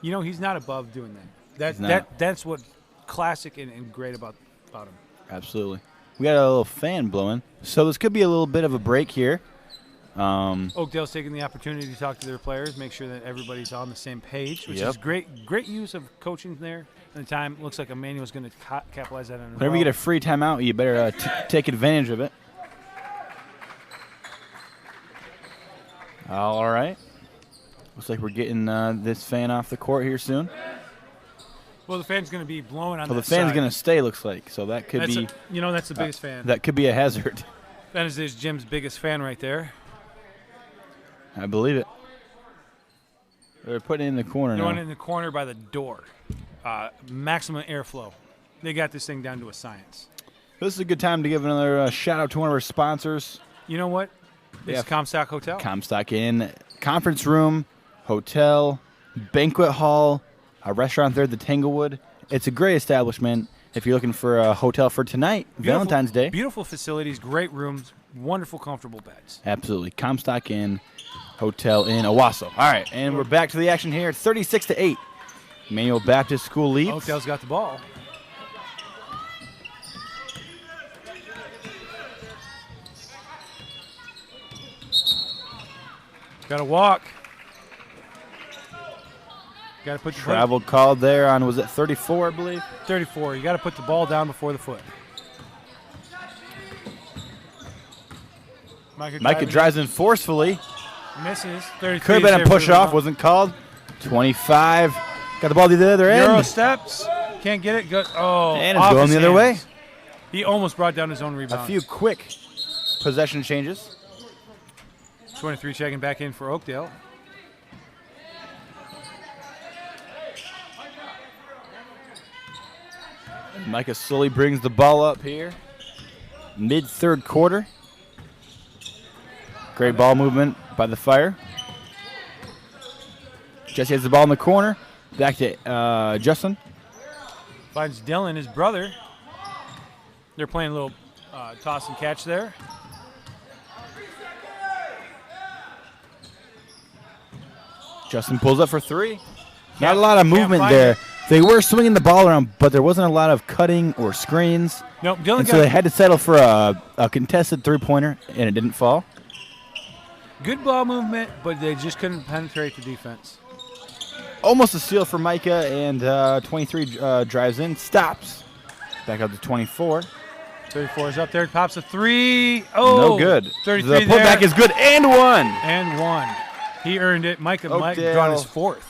You know, he's not above doing that. He's not. That's what classic and great about him. Absolutely. We got a little fan blowing. So this could be a little bit of a break here. Oakdale's taking the opportunity to talk to their players, make sure that everybody's on the same page, which is Yep. great use of coaching there. And the time looks like Emmanuel's going to capitalize that on. Whenever you get a free timeout, you better take advantage of it. All right. Looks like we're getting this fan off the court here soon. Well, the fan's going to be blowing on Well, the that fan's side. going to stay, looks like. So that could That's be that's the biggest fan. that could be a hazard. That is this gym's biggest fan right there. I believe it. They're putting it in the corner The one now. in the corner by the door. Maximum airflow. They got this thing down to a science. This is a good time to give another shout out to one of our sponsors. You know what? It's Yeah. Comstock Hotel. Comstock Inn, conference room, hotel, banquet hall, a restaurant there, the Tanglewood. It's a great establishment if you're looking for a hotel for tonight, Valentine's Day. Beautiful facilities, great rooms, wonderful, comfortable beds. Absolutely. Comstock Inn, hotel in Owasso. All right, and we're back to the action here. 36-8. Emmanuel Baptist School leads. Oakdale's got the ball. Got to walk. Got to put the Travel called there on, was it 34, I believe? 34. You got to put the ball down before the foot. Micah drives in forcefully. Misses. 33. Could have been a push-off, wasn't called. 25. Got the ball to the other end. Euro steps. Can't get it. Good. Oh, And it's off going his the other way. hands. He almost brought down his own rebound. A few quick possession changes. 23 checking back in for Oakdale. Micah slowly brings the ball up here. Mid-third quarter. Great ball movement by the Fire. Jesse has the ball in the corner. Back to Justin. Finds Dylan, his brother. They're playing a little toss and catch there. Justin pulls up for three. Not Can't- a lot of can't movement find there. it. They were swinging the ball around, but there wasn't a lot of cutting or screens. Nope, Dylan And so got they had to settle for a contested three-pointer, and it didn't fall. good ball movement, but they just couldn't penetrate the defense. Almost a steal for Micah, and 23 drives in, stops. Back up to 24. 34 is up there, pops a three. Oh, No good. 33 The putback there. is good, and one. And one. He earned it. Mike Oakdale. drawn his fourth.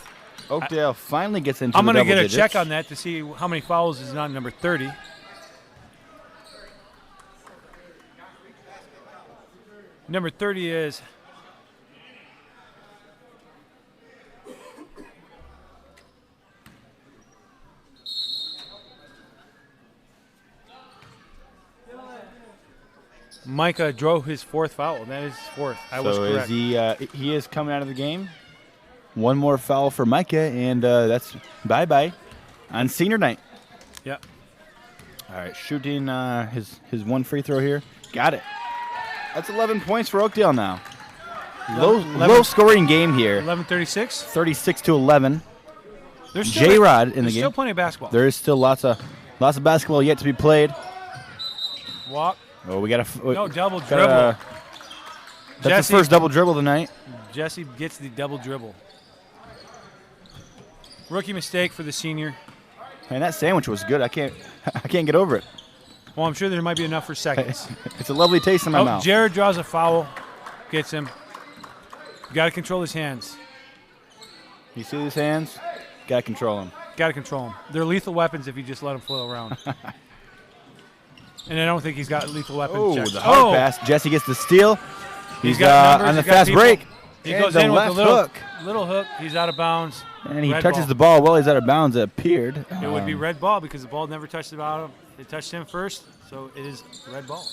Oakdale finally gets into I'm the going to double get a digits. check on that to see how many fouls is on number 30. Number 30 is Micah drove his fourth foul. That is fourth. I was So correct. is he is coming out of the game. One more foul for Micah, and that's bye-bye on senior night. Yep. All right, shooting his one free throw here. Got it. That's 11 points for Oakdale now. Low scoring game here. 11:36. 36-11. There's J-Rod in the there's still game. plenty of basketball. There is still lots of basketball yet to be played. Walk. Oh, we got a No, double got dribble. that's Jesse- the first double dribble tonight. Jesse gets the double dribble. Rookie mistake for the senior. And that sandwich was good. I can't get over it. Well, I'm sure there might be enough for seconds. It's a lovely taste in my Oh, mouth. Jared draws a foul. Gets him. Got to control his hands. You see these hands? Got to control them. Got to control them. They're lethal weapons if you just let them flail around. And I don't think he's got lethal weapon Oh, checks. the hard pass. Jesse gets the steal. He's got numbers, on the he's got fast people. break. He And goes the in with left a little hook. little hook. He's out of bounds. And he Red touches ball. the ball while he's out of bounds. It appeared. It would be red ball because the ball never touched the bottom. It touched him first, so it is red ball.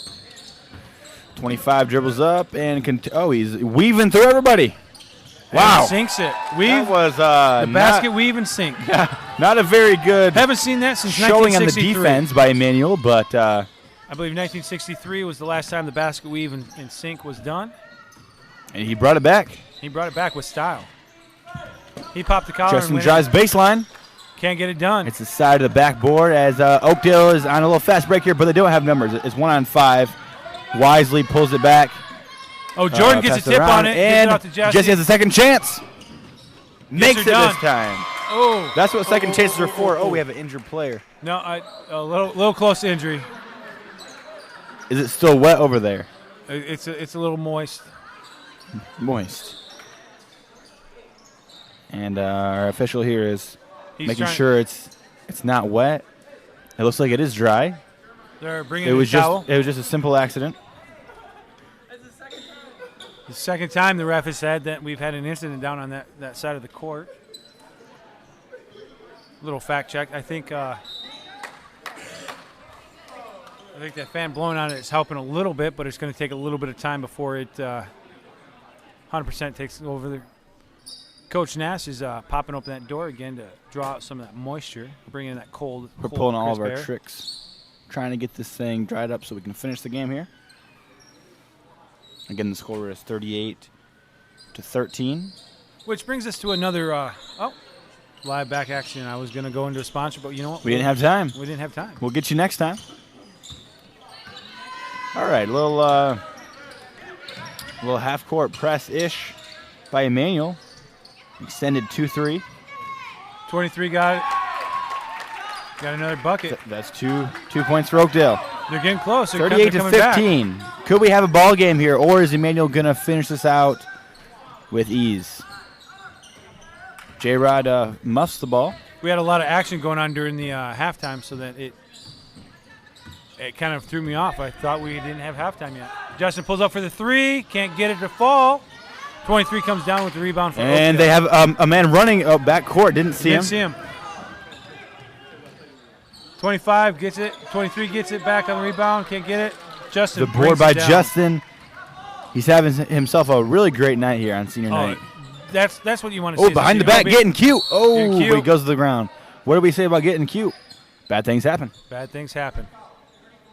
25 dribbles up and he's weaving through everybody. And Wow. he sinks it. That Weave was the basket, weave and sink. not a very good Haven't seen that since showing on the 1963. defense by Emmanuel, but I believe 1963 was the last time the basket weave and sink was done. and he brought it back. He brought it back with style. He popped the collar Justin and went drives in. baseline. Can't get it done. It's the side of the backboard as Oakdale is on a little fast break here, but they don't have numbers. It's 1-on-5. Wisely pulls it back. Oh, Jordan gets a passes tip around, on it. Gives and it out to Jesse. has a second chance. Makes her it done. this time. Oh, That's what second chances are for. Oh, we have an injured player. no, a little close to injury. Is it still wet over there? It's a little moist. Moist. And our official here is He's making trying- sure it's not wet. It looks like it is dry. They're bringing It in was a towel. just a simple accident. The second time the ref has said that we've had an incident down on that side of the court. Little fact check. I think I think that fan blowing on it is helping a little bit, but it's going to take a little bit of time before it 100% takes over there. Coach Nash is popping open that door again to draw out some of that moisture, bring in that cold. We're cold, pulling all of crisp our air. tricks, trying to get this thing dried up so we can finish the game here. Again, the score is 38-13. Which brings us to another live back action. I was going to go into a sponsor, but you know what? We didn't have time. We didn't have time. We'll get you next time. All right, little half-court press-ish by Emmanuel. Extended 2-3. 23 got it. Got another bucket. That's two points for Oakdale. They're getting close. They're coming back. 38-15. Could we have a ball game here, or is Emmanuel going to finish this out with ease? J-Rod muffs the ball. We had a lot of action going on during the halftime, so that it kind of threw me off. I thought we didn't have halftime yet. Justin pulls up for the three. Can't get it to fall. 23 comes down with the rebound for And Oakdale. they have a man running back court. Didn't see him. Didn't see him. 25 gets it. 23 gets it back on the rebound. Can't get it. Justin The board brings by it down. Justin. He's having himself a really great night here on senior night. That's what you want to see. Oh, behind the back, getting cute. Oh, Getting cute. but he goes to the ground. What do we say about getting cute? Bad things happen. Bad things happen.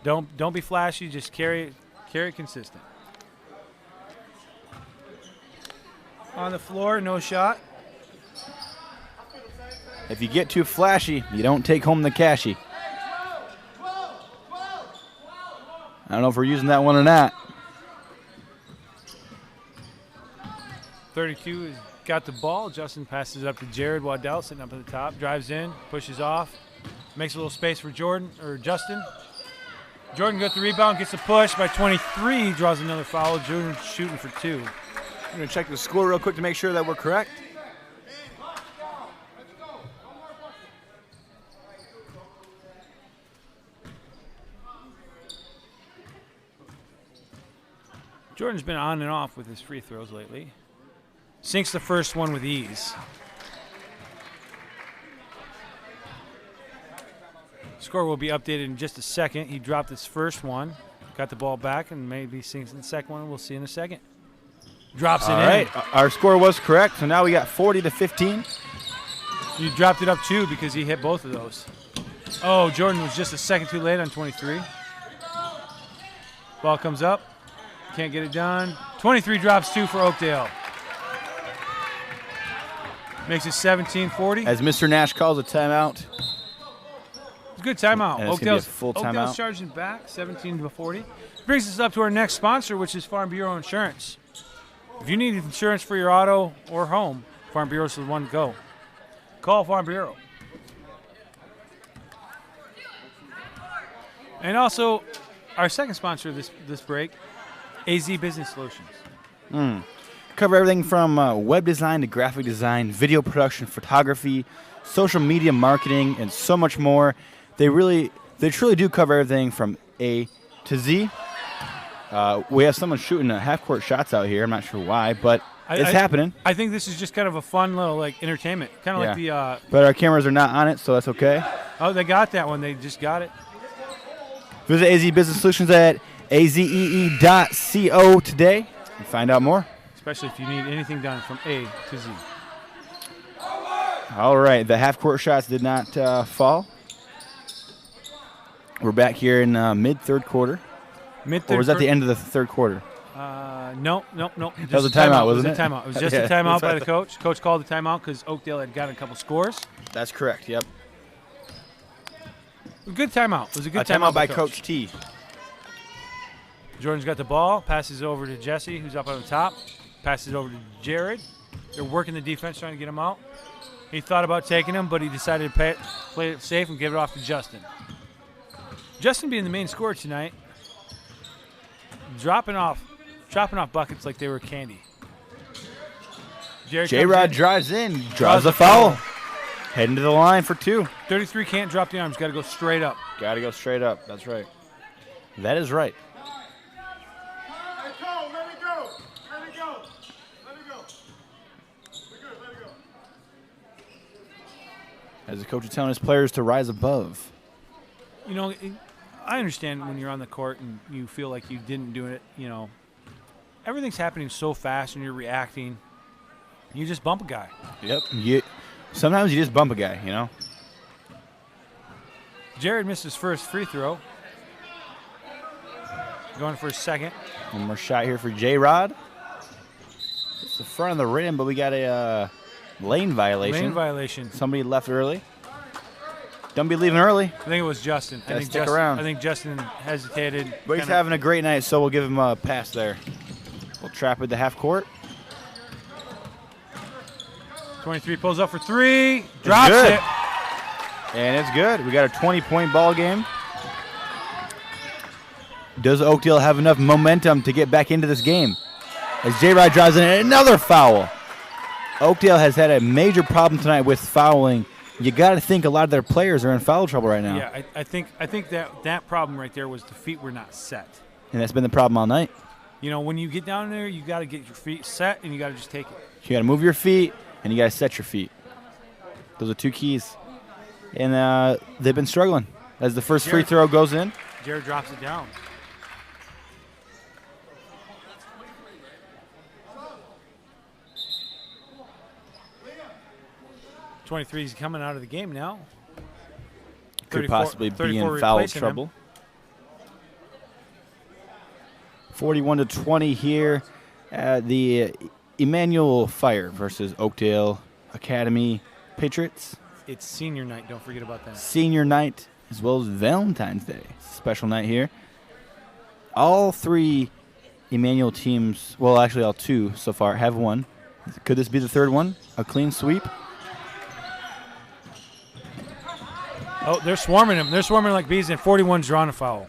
Don't be flashy. Just carry it consistent. On the floor, no shot. If you get too flashy, you don't take home the cashy. I don't know if we're using that one or not. 32 has got the ball. Justin passes it up to Jared Waddell, sitting up at the top. Drives in, pushes off, makes a little space for Justin. Jordan got the rebound, gets a push by 23, draws another foul. Jordan shooting for two. I'm going to check the score real quick to make sure that we're correct. Jordan's been on and off with his free throws lately. Sinks the first one with ease. Score will be updated in just a second. He dropped his first one, got the ball back, and maybe sinks in the second one. We'll see in a second. Drops it All in. right, our score was correct, so now we got 40-15. You dropped it up two because he hit both of those. Oh, Jordan was just a second too late on 23. Ball comes up. Can't get it done. 23 drops two for Oakdale. Makes it 17-40. As Mr. Nash calls a timeout. It's a good timeout. And it's gonna be a Oakdale's, full Oakdale's timeout. charging back, 17-40. Brings us up to our next sponsor, which is Farm Bureau Insurance. If you need insurance for your auto or home, Farm Bureau is the one to go. Call Farm Bureau. And also, our second sponsor of this break, AZ Business Solutions. Cover everything from web design to graphic design, video production, photography, social media marketing, and so much more. They truly do cover everything from A to Z. We have someone shooting half-court shots out here. I'm not sure why, but it's happening. I think this is just kind of a fun little entertainment, kind of like the. But our cameras are not on it, so that's okay. Oh, they got that one. They just got it. Visit AZ Business Solutions at azee.co today and find out more. Especially if you need anything done from A to Z. All right, the half-court shots did not fall. We're back here in mid-third quarter. Or was that the end of the third quarter? No. That was a timeout, wasn't it? It was just Yeah, a timeout that's by what the coach. Coach called the timeout because Oakdale had gotten a couple scores. That's correct, yep. A good timeout. It was a good Timeout by Coach. Coach T. Jordan's got the ball, passes over to Jesse, who's up on the top, passes over to Jared. They're working the defense, trying to get him out. He thought about taking him, but he decided to play it safe and give it off to Justin. Justin being the main scorer tonight, dropping off buckets like they were candy. Jared J-Rod comes in, drives in, draws a foul. Heading to the line for two. 33 can't drop the arms, got to go straight up. Got to go straight up. That's right. That is right. Let it go. Let it go. Let it go. Let it go. We're good. Let it go. As the coach is telling his players to rise above. You know, I understand when you're on the court and you feel like you didn't do it, everything's happening so fast and you're reacting. You just bump a guy. Yep. Sometimes you just bump a guy, Jared missed his first free throw. Going for his second. One more shot here for J-Rod. It's the front of the rim, but we got a lane violation. Lane violation. Somebody left early. Don't be leaving early. I think it was Justin. Gotta stick around. I think Justin hesitated. But he's having a great night, so we'll give him a pass there. We'll trap at the half court. 23 pulls up for three. Drops good. it. And it's good. We got a 20-point ball game. Does Oakdale have enough momentum to get back into this game? As J-Rod drives in, another foul. Oakdale has had a major problem tonight with fouling. You got to think a lot of their players are in foul trouble right now. Yeah, I think that problem right there was the feet were not set. And that's been the problem all night. When you get down there, you got to get your feet set and you got to just take it. You got to move your feet and you got to set your feet. Those are two keys. And they've been struggling as the first free throw goes in. Jared drops it down. '23 is coming out of the game now. Could possibly be 34 in foul replacing trouble. 41-20 here at the Emmanuel Fire versus Oakdale Academy Patriots. It's senior night. Don't forget about that. Senior night as well as Valentine's Day. Special night here. All three Emmanuel teams, well, actually all two so far, have won. Could this be the third one? A clean sweep? Oh, they're swarming him. They're swarming like bees, and 41's drawing a foul.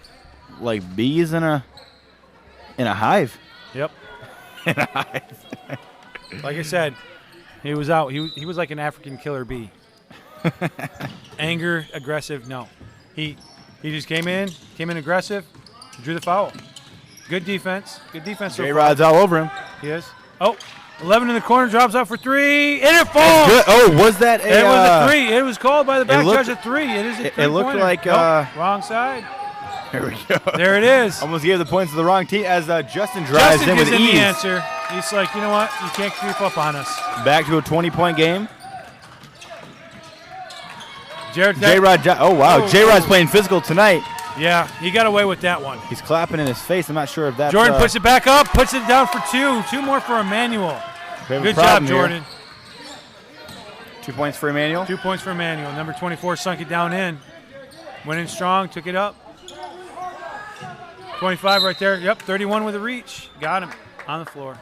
Like bees in a hive. Yep. Like I said, he was out. He was like an African killer bee. Anger, aggressive, no. He just came in aggressive, drew the foul. Good defense. Good defense. J-Rod's all over him. He is. Oh, 11 in the corner, drops out for three, and it falls. Good. Oh, was that a? It was a three. It was called by the back looked- judge a three. It is a it three-pointer. looked like, Nope, wrong side. There we go. There it is. Almost gave the points to the wrong team as Justin drives Justin in with gives him ease. the answer. He's like, you know what? You can't creep up on us. Back to a 20-point game. Jared, J-Rod. Oh, wow. Oh, J-Rod's oh. playing physical tonight. yeah, he got away with that one. He's clapping in his face. I'm not sure if that's Jordan puts it back up, puts it down for two. Two more for Emmanuel. we have a Good job, problem here. Jordan. 2 points for Emmanuel. 2 points for Emmanuel. Number 24 sunk it down in. Went in strong, took it up. 25 right there. Yep, 31 with a reach. Got him on the floor.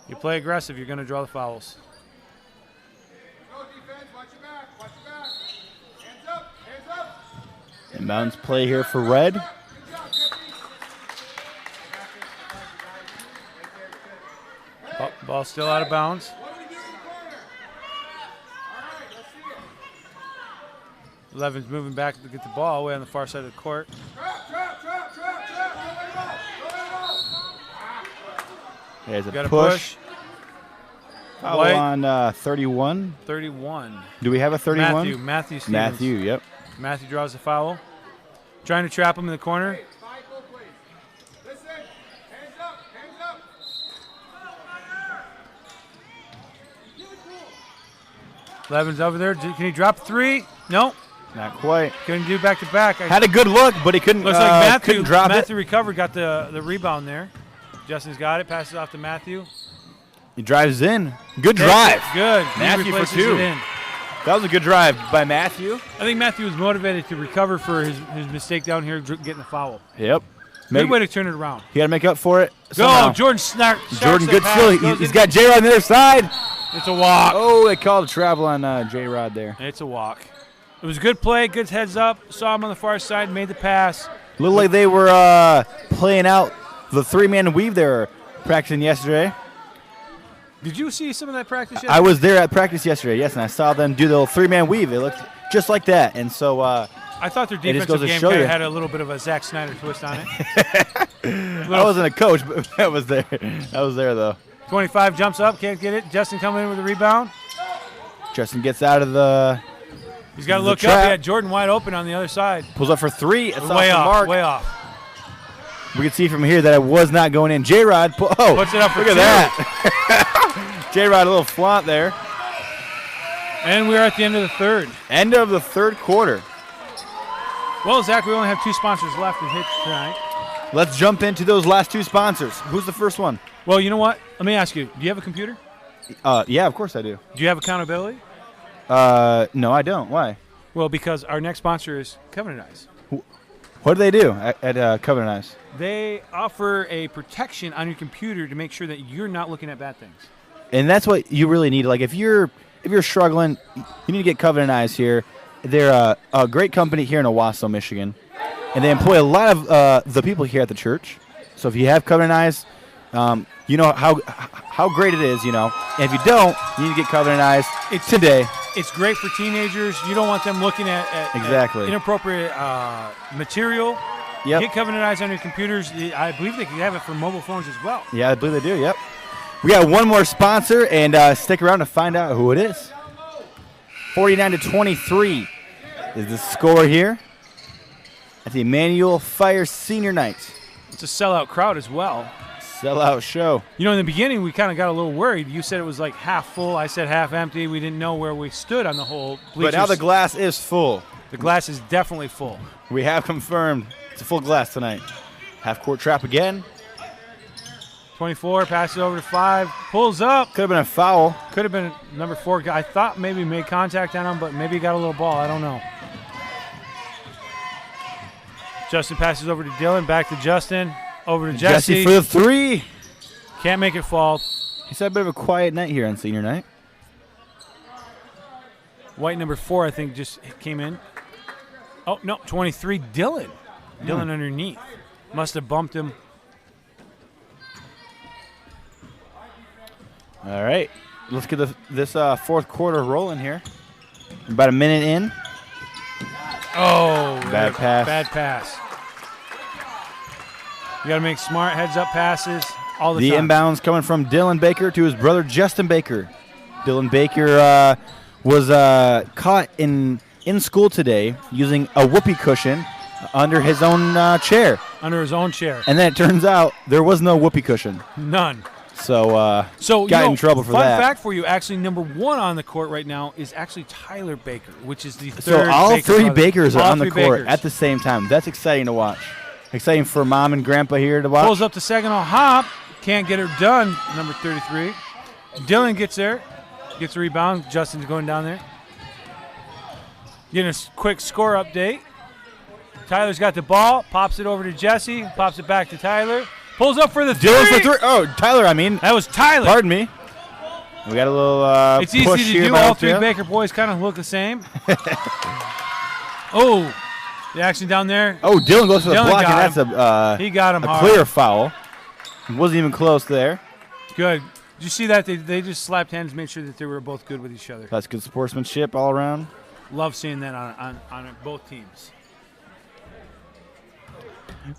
You play aggressive, you're going to draw the fouls. Go defense, watch your back, watch your back. Hands up, hands up. Inbounds play here for Red. Good job, Jeffy. Ball still out of bounds. What do we do in the corner? All right, let's see it. Levin's moving back to get the ball away on the far side of the court. Trap, trap, trap, trap, trap. Go let it go. Go let it go. There's a Got a push. push. Foul White. on 31. 31. Do we have a 31? Matthew Stevens. Matthew, yep. Matthew draws the foul. Trying to trap him in the corner. Five both ways. Listen, hands up, hands up. Levin's over there. Can he drop three? No. Not quite. Couldn't do back to back. Had a good look, but he couldn't, Looks like Matthew, couldn't drop Matthew it. recovered, got the rebound there. Justin's got it, passes off to Matthew. He drives in. Good Takes drive. it. Good. He Matthew for replaces two. it in. That was a good drive by Matthew. I think Matthew was motivated to recover for his mistake down here, getting the foul. Yep. Good way to turn it around. He had to make up for it. Go, somehow. Jordan Snart. Jordan, good steal. He's got J-Rod on the other side. It's a walk. Oh, they called a travel on J-Rod there. It's a walk. It was a good play, good heads up. Saw him on the far side, made the pass. Looked like they were playing out the three-man weave they were practicing yesterday. Did you see some of that practice yesterday? I was there at practice yesterday, yes, and I saw them do the little three-man weave. It looked just like that. And so I thought their just defensive goes to game show kind you. of had a little bit of a Zack Snyder twist on it. I wasn't a coach, but I was there. I was there, though. 25 jumps up, can't get it. Justin coming in with a rebound. Justin gets out of the He's got to The look up. trap. He had Jordan wide open on the other side. Pulls up for three. It's off Way the off. mark. Way off. We can see from here that it was not going in. J-Rod. Puts it up for look at two. that. J-Rod, a little flaunt there. And we're at the end of the third. End of the third quarter. Well, Zach, we only have 2 sponsors left to hit tonight. Let's jump into those last 2 sponsors. Who's the first one? Well, you know what? Let me ask you. Do you have a computer? Yeah, of course I do. Do you have accountability? No, I don't. Why? Well, because our next sponsor is Covenant Eyes. What do they do at Covenant Eyes? They offer a protection on your computer to make sure that you're not looking at bad things. And that's what you really need. Like if you're struggling, you need to get Covenant Eyes here. They're a great company here in Owasso, Michigan, and they employ a lot of the people here at the church. So if you have Covenant Eyes, you know how great it is. You know, and if you don't, you need to get Covenant Eyes today. It's great for teenagers. You don't want them looking at Exactly. at inappropriate material. Yep. Get Covenant Eyes on your computers. I believe they can have it for mobile phones as well. Yeah, I believe they do. Yep. We got one more sponsor, and stick around to find out who it is. 49-23 is the score here at the Emmanuel Fire Senior Night. It's a sellout crowd as well. Sellout show. You know, in the beginning, we kind of got a little worried. You said it was like half full. I said half empty. We didn't know where we stood on the whole bleachers. But now the glass is full. The glass is definitely full. We have confirmed it's a full glass tonight. Half court trap again. 24, passes over to 5, pulls up. Could have been a foul. Could have been number 4 guy. I thought maybe made contact on him, but maybe he got a little ball. I don't know. Justin passes over to Dylan, back to Justin, over to Jesse. Jesse for the 3. Can't make it fall. He's had a bit of a quiet night here on Senior Night. White number 4, I think, just came in. Oh, no, 23, Dylan. Dylan underneath. Must have bumped him. All right. Let's get this fourth quarter rolling here. About a minute in. Oh, Bad pass. Bad pass. You got to make smart heads-up passes all the The time. inbounds coming from Dylan Baker to his brother Justin Baker. Dylan Baker was caught in school today using a whoopee cushion under his own chair. Under his own chair. And then it turns out there was no whoopee cushion. None. So, got in trouble for that. Fun fact for you, actually, number 1 on the court right now is actually Tyler Baker, which is the third So all Baker 3 brother. Bakers are All on the 3 court Bakers. at the same time. That's exciting to watch. Exciting for Mom and Grandpa here to watch. Pulls up the second on hop. Can't get her done, number 33. Dylan gets there. Gets a rebound. Justin's going down there. Getting a quick score update. Tyler's got the ball. Pops it over to Jesse. Pops it back to Tyler. Pulls up for the 3. Dylan for 3. Oh, Tyler, I mean. That was Tyler. Pardon me. We got a little It's push easy to here do. by All 3 Oakdale. Baker boys kind of look the same. Oh, the action down there. Oh, Dylan goes for the Dylan block, got and that's He got him a hard. clear foul. Wasn't even close there. Good. Did you see that? They just slapped hands, made sure that they were both good with each other. That's good sportsmanship all around. Love seeing that on both teams.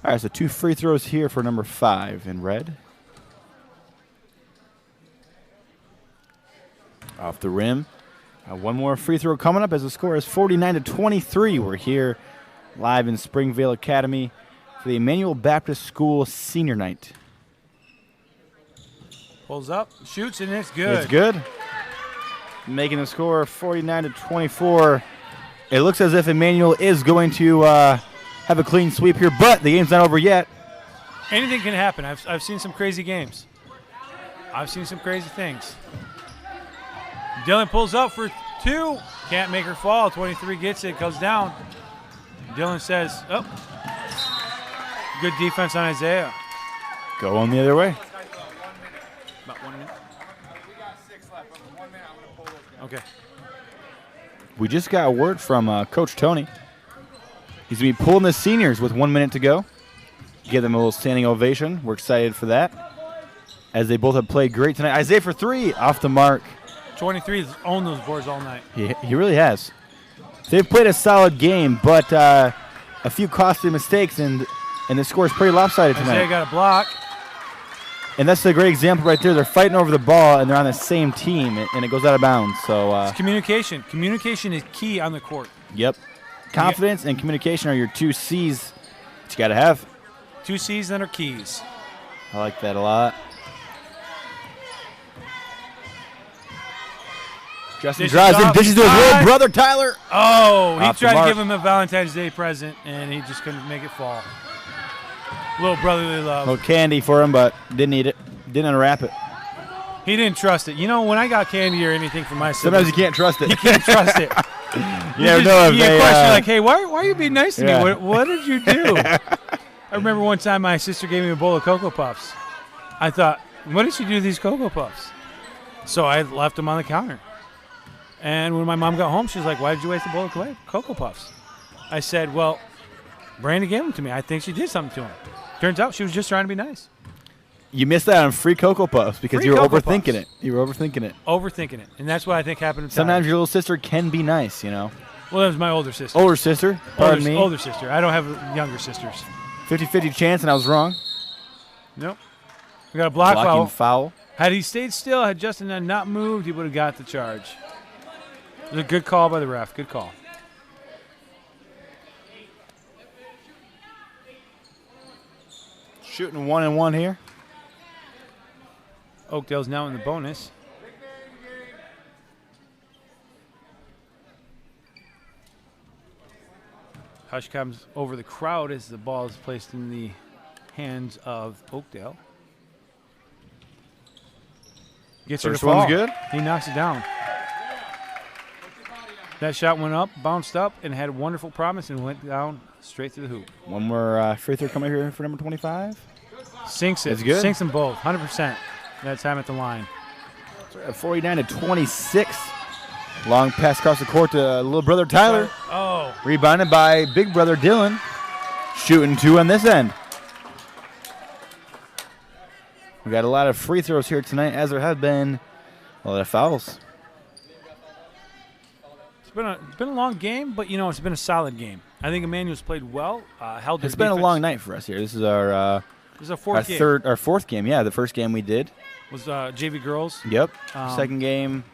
All right, so 2 free throws here for number 5 in red. Off the rim. One more free throw coming up as the score is 49-23. We're here live in Springvale Academy for the Emmanuel Baptist School Senior Night. Pulls up, shoots, and it's good. It's good. Making the score 49-24. It looks as if Emmanuel is going to have a clean sweep here, but the game's not over yet. Anything can happen. I've seen some crazy games. I've seen some crazy things. Dylan pulls up for 2. Can't make her fall. 23 gets it, goes down. Dylan says, oh. Good defense on Isaiah. Going the other way. About 1 minute. We got 6 left, but for 1 minute, I'm going to pull those guys. Okay. We just got a word from Coach Tony. He's going to be pulling the seniors with 1 minute to go. Give them a little standing ovation. We're excited for that, as they both have played great tonight. Isaiah for 3, off the mark. 23 has owned those boards all night. He really has. They've played a solid game, but a few costly mistakes, and the score is pretty lopsided Isaiah tonight. got a block. And that's a great example right there. They're fighting over the ball, and they're on the same team, and it goes out of bounds. So, It's communication. Communication is key on the court. yep. Confidence and communication are your 2 C's that you got to have. 2 C's that are keys. I like that a lot. Justin Dishes drives in, off. dishes to his little brother, Tyler. Oh, he Off the tried to mark. give him a Valentine's Day present, and he just couldn't make it fall. Little brotherly love. little candy for him, but didn't eat it. Didn't unwrap it. He didn't trust it. You know, when I got candy or anything from my Sometimes siblings, you can't trust it. you can't trust it. You never know if you they, question like, hey, why are you being nice to Yeah. me? What did you do? I remember one time my sister gave me a bowl of Cocoa Puffs. I thought, what did she do to these Cocoa Puffs? So I left them on the counter. And when my mom got home, she was like, why did you waste a bowl of Cocoa Puffs? I said, well, Brandy gave them to me. I think she did something to him. Turns out she was just trying to be nice. You missed out on free Cocoa Puffs because Free you were Cocoa overthinking Puffs. it. You were overthinking it. Overthinking it. And that's what I think happened to Tyler. Sometimes your little sister can be nice, you know. Well, that was my older sister. Older sister, pardon me. Older sister. I don't have younger sisters. 50-50 chance, and I was wrong. Nope. We got a block Blocking foul. foul. Had he stayed still, had Justin not moved, he would have got the charge. It was a good call by the ref. Good call. Shooting 1-and-1 here. Oakdale's now in the bonus. Hush comes over the crowd as the ball is placed in the hands of Oakdale. Gets her to First one's fall. good. He knocks it down. That shot went up, bounced up, and had wonderful promise and went down straight through the hoop. One more free throw coming here for number 25. Sinks it. That's good. Sinks them both, 100% that time at the line. 49-26. Long pass across the court to little brother Tyler. Oh, Rebounded by big brother Dylan. Shooting 2 on this end. We got a lot of free throws here tonight, as there have been a lot of fouls. it's been a long game, but, it's been a solid game. I think Emmanuel's played well, held their It's been a defense. long night for us here. This is our This is our fourth game. our fourth game. Yeah, the first game we did. Was JV girls, Yep. Um, Second game,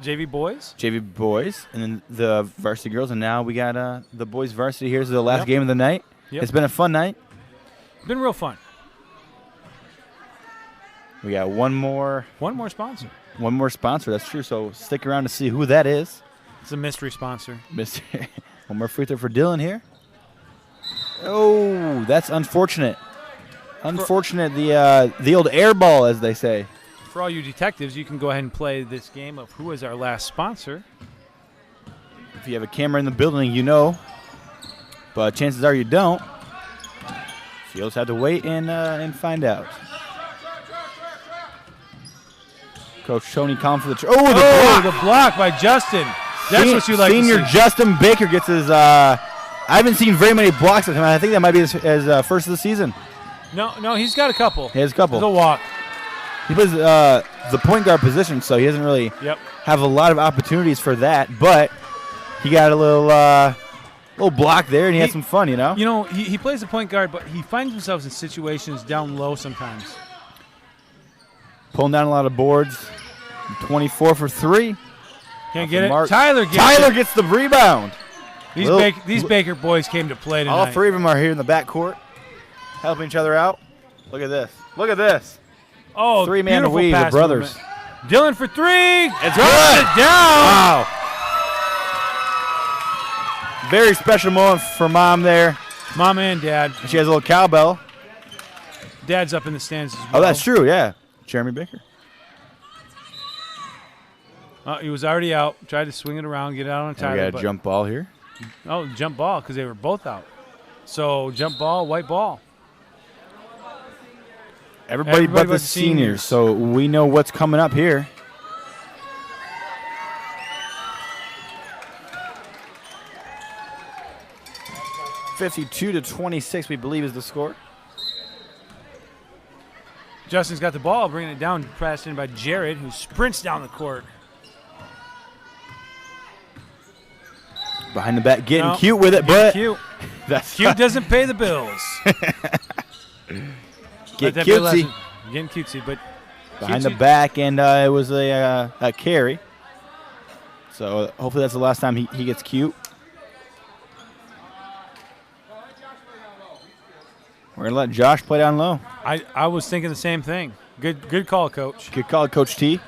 JV boys. JV boys, and then the varsity girls, and now we got the boys varsity here. This is the last Yep. game of the night. Yep. It's been a fun night. Been real fun. We got one more Sponsor. That's true. So stick around to see who that is. It's a mystery sponsor. Mr. One more free throw for Dylan here. Oh, that's unfortunate. Unfortunate. The old air ball, as they say. For all you detectives, you can go ahead and play this game of who is our last sponsor. If you have a camera in the building, you know. But chances are you don't. So you'll just have to wait and find out. Coach Tony calling for the The block by Justin. That's what you like Senior to see. Justin Baker gets his. I haven't seen very many blocks of him. I think that might be his first of the season. No, he's got a couple. He has a couple. There's a walk. He plays the point guard position, so he doesn't really Yep. have a lot of opportunities for that. But he got a little block there, and he had some fun, you know? He plays the point guard, but he finds himself in situations down low sometimes. Pulling down a lot of boards. 24 for 3. Can't Off get the it. mark. Tyler gets Tyler it. gets the rebound. These Baker boys came to play tonight. All 3 of them are here in the backcourt, helping each other out. Look at this. Look at this. Oh, 3-man beautiful weave, the pass brothers. movement. Dylan for 3. It's Drops good. it down. Wow. Very special moment for Mom there. Mama and Dad. She has a little cowbell. Dad's up in the stands as well. Oh, that's true, yeah. Jeremy Baker. He was already out. Tried to swing it around, get it out on And we Tyler. got a but- jump ball here. Oh, jump ball because they were both out. So jump ball, white ball. Everybody but the seniors, so we know what's coming up here. (52-26), we believe, is the score. Justin's got the ball, bringing it down, passed in by Jared, who sprints down the court. Behind the back, getting No, cute with it, getting but cute. that's Cute doesn't pay the bills. get Let that be a cutesy. lesson. Getting cutesy, but behind the cutesy- back, and it was a carry. So hopefully that's the last time he gets cute. We're going to let Josh play down low. I was thinking the same thing. Good call, Coach. Good call, Coach T.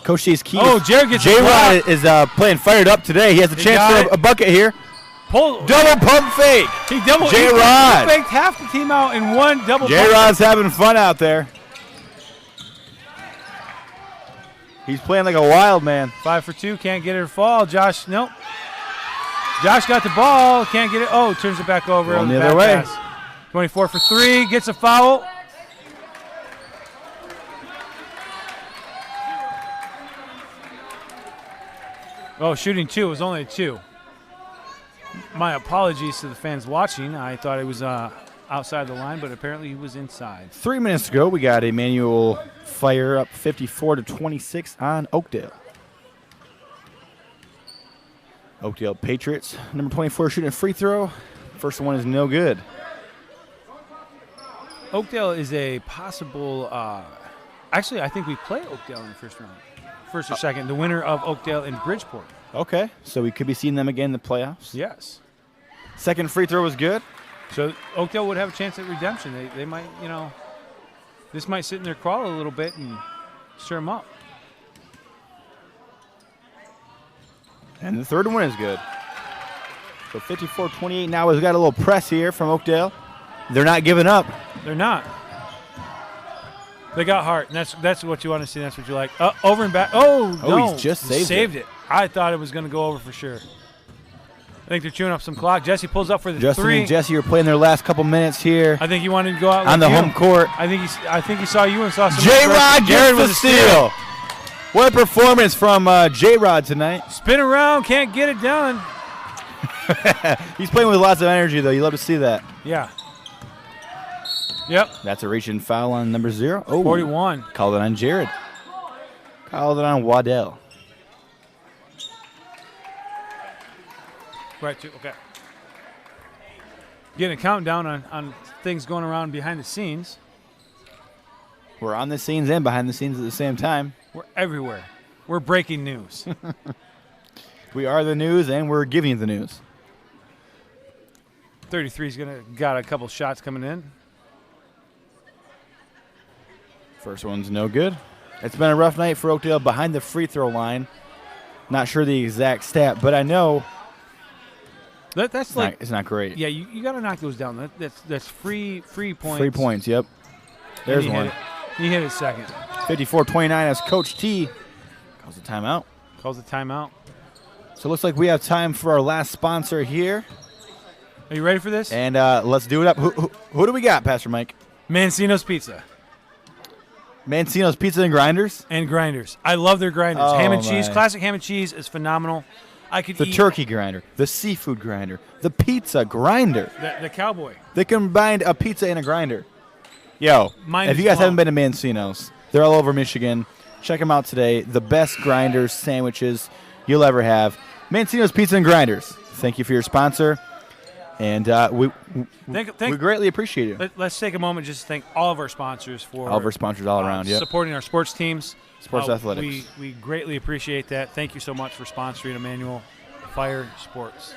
Coach T's key. Oh, Jared gets a J-Rod is playing fired up today. He has a He chance got for it. a bucket here. Pull. Double pump fake. He J-Rod. He faked half the team out in one double. J-Rod's having fun out there. He's playing like a wild man. 5 for 2. Can't get it to fall. Josh, nope. Josh got the ball. Can't get it. Oh, turns it back over. Going the Bad other way. pass. 24 for 3. Gets a foul. Oh, shooting 2. It was only a 2. My apologies to the fans watching. I thought it was outside the line, but apparently he was inside. 3 minutes to go. We got Emmanuel Fire up 54-26 on Oakdale. Oakdale Patriots. Number 24 shooting a free throw. First one is no good. Oakdale is a possible. Actually, I think we play Oakdale in the first round. First or second. The winner of Oakdale and Bridgeport. Okay, so we could be seeing them again in the playoffs. Yes. Second free throw was good. So Oakdale would have a chance at redemption. They might, this might sit in their crawl a little bit and stir them up. And the third one is good. So 54-28 now. We've got a little press here from Oakdale. They're not giving up. They're not. They got heart, and that's what you want to see. That's what you like. Over and back. Oh, no. He's just He saved it. I thought it was going to go over for sure. I think they're chewing up some clock. Jesse pulls up for the Justin 3. and Jesse are playing their last couple minutes here I think he wanted to go out on like the you. home court. I think he saw you and saw some. J-Rod Jared gets the with a steal. What a performance from J-Rod tonight. Spin around, can't get it done. He's playing with lots of energy, though. You love to see that. Yeah. Yep. That's a reach-in foul on number 0. Oh, 41. Called it on Jared. Called it on Waddell. Right, okay. Getting a countdown on things going around behind the scenes. We're on the scenes and behind the scenes at the same time. We're everywhere. We're breaking news. We are the news, and we're giving you the news. 33's got a couple shots coming in. First one's no good. It's been a rough night for Oakdale behind the free throw line. Not sure the exact stat, but I know That's like it's not great. yeah, you got to knock those down. That's free points. 3 points, yep. There's And one. He hit it second. 54-29 as Coach T calls a timeout. Calls the timeout. So it looks like we have time for our last sponsor here. Are you ready for this? And let's do it up. Who do we got, Pastor Mike? Mancino's Pizza Mancino's Pizza and Grinders. and Grinders. I love their grinders. Oh, Ham and cheese, my. classic ham and cheese is phenomenal. I could The eat turkey grinder, the seafood grinder, the pizza grinder. the cowboy. They combined a pizza and a grinder. Yo, Mine if is you guys blown. haven't been to Mancino's, they're all over Michigan. Check them out today. The best grinders, sandwiches you'll ever have. Mancino's Pizza and Grinders. Thank you for your sponsor. And we greatly appreciate you. Let's take a moment just to thank all of our sponsors for All of our sponsors all around, yep. supporting our sports teams. Sports athletics. We greatly appreciate that. Thank you so much for sponsoring Emmanuel Fire Sports.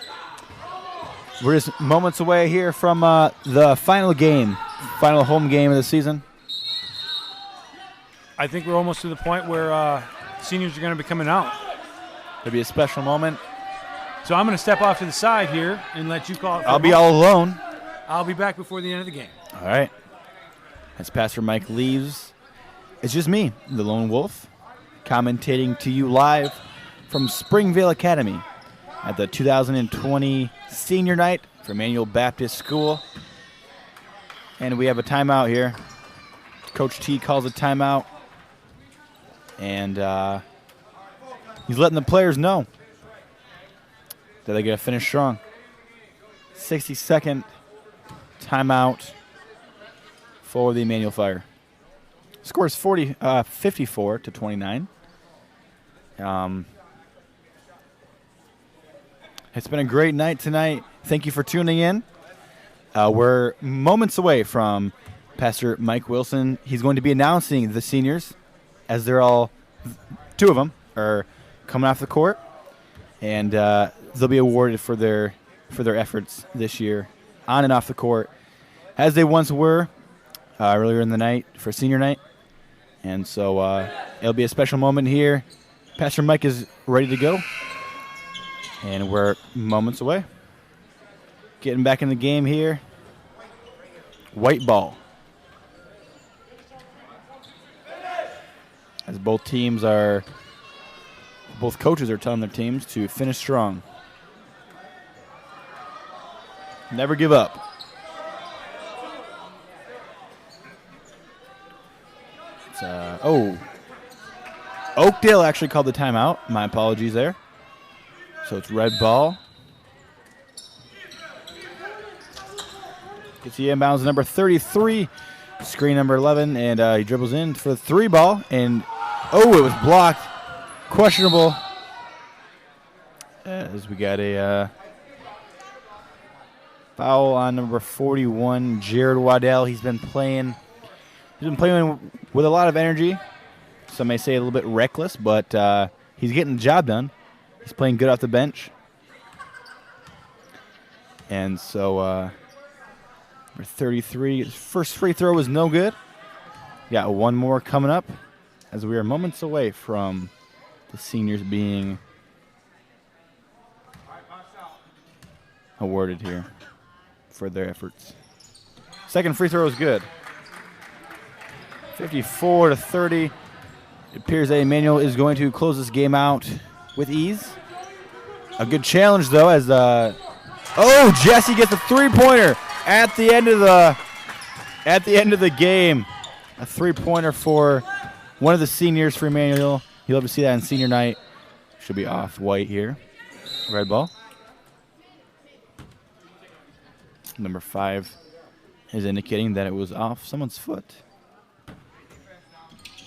We're just moments away here from the final game, final home game of the season. I think we're almost to the point where seniors are going to be coming out. It'll be a special moment. So I'm going to step off to the side here and let you call it. I'll be all alone. I'll be back before the end of the game. All right. As Pastor Mike leaves, it's just me, the Lone Wolf, commentating to you live from Springvale Academy at the 2020 Senior Night for Emmanuel Baptist School. And we have a timeout here. Coach T calls a timeout. And he's letting the players know that they got to finish strong. 60-second timeout for the Emmanuel Fire. Score is 54-29. It's been a great night tonight. Thank you for tuning in. We're moments away from Pastor Mike Wilson, he's going to be announcing the seniors as they're all, 2 of them are coming off the court, and they'll be awarded for their efforts this year on and off the court, as they once were earlier in the night for senior night. And so it'll be a special moment here. Pastor Mike is ready to go, and we're moments away. Getting back in the game here. White ball. As both coaches are telling their teams to finish strong. Never give up. Oakdale actually called the timeout. My apologies there. So it's red ball. Gets the inbounds number 33, screen number 11, and he dribbles in for the 3 ball, and it was blocked. Questionable. As we got a foul on number 41, Jared Waddell. He's been playing with a lot of energy. Some may say a little bit reckless, but he's getting the job done. He's playing good off the bench. And so number 33, his first free throw was no good. Got one more coming up as we are moments away from the seniors being awarded here for their efforts. Second free throw is good. 54-30. It appears that Emmanuel is going to close this game out with ease. A good challenge, though, as Jesse gets a 3-pointer at the end of the game. A 3-pointer for one of the seniors for Emmanuel. You'll love to see that on senior night. Should be off white here. Red ball. Number 5 is indicating that it was off someone's foot.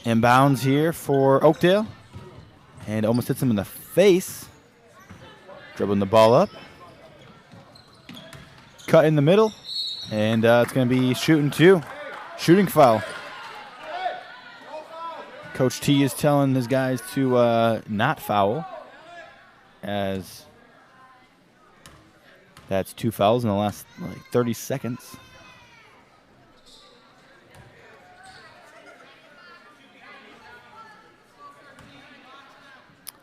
Inbounds here for Oakdale. And almost hits him in the face. Dribbling the ball up. Cut in the middle. And it's going to be shooting 2. Shooting foul. Coach T is telling his guys to not foul, as that's 2 fouls in the last 30 seconds.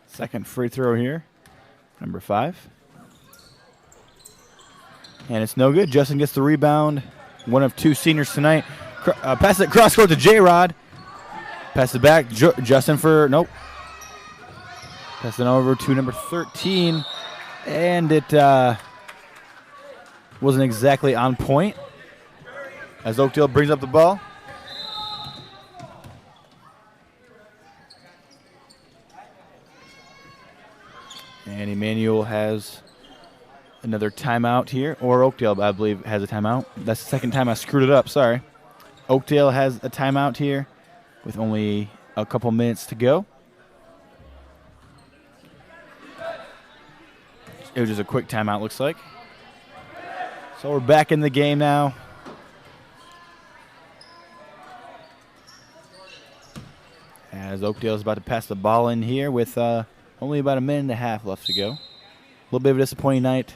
Second free throw here, number 5. And it's no good. Justin gets the rebound. One of 2 seniors tonight. Pass it cross court to J-Rod. Pass it back. Justin for, nope. Pass it over to number 13. And it wasn't exactly on point as Oakdale brings up the ball. And Emmanuel has another timeout here, or Oakdale, I believe, has a timeout. That's the second time I screwed it up, sorry. Oakdale has a timeout here with only a couple minutes to go. It was just a quick timeout, looks like. So we're back in the game now. As Oakdale is about to pass the ball in here with only about a minute and a half left to go. A little bit of a disappointing night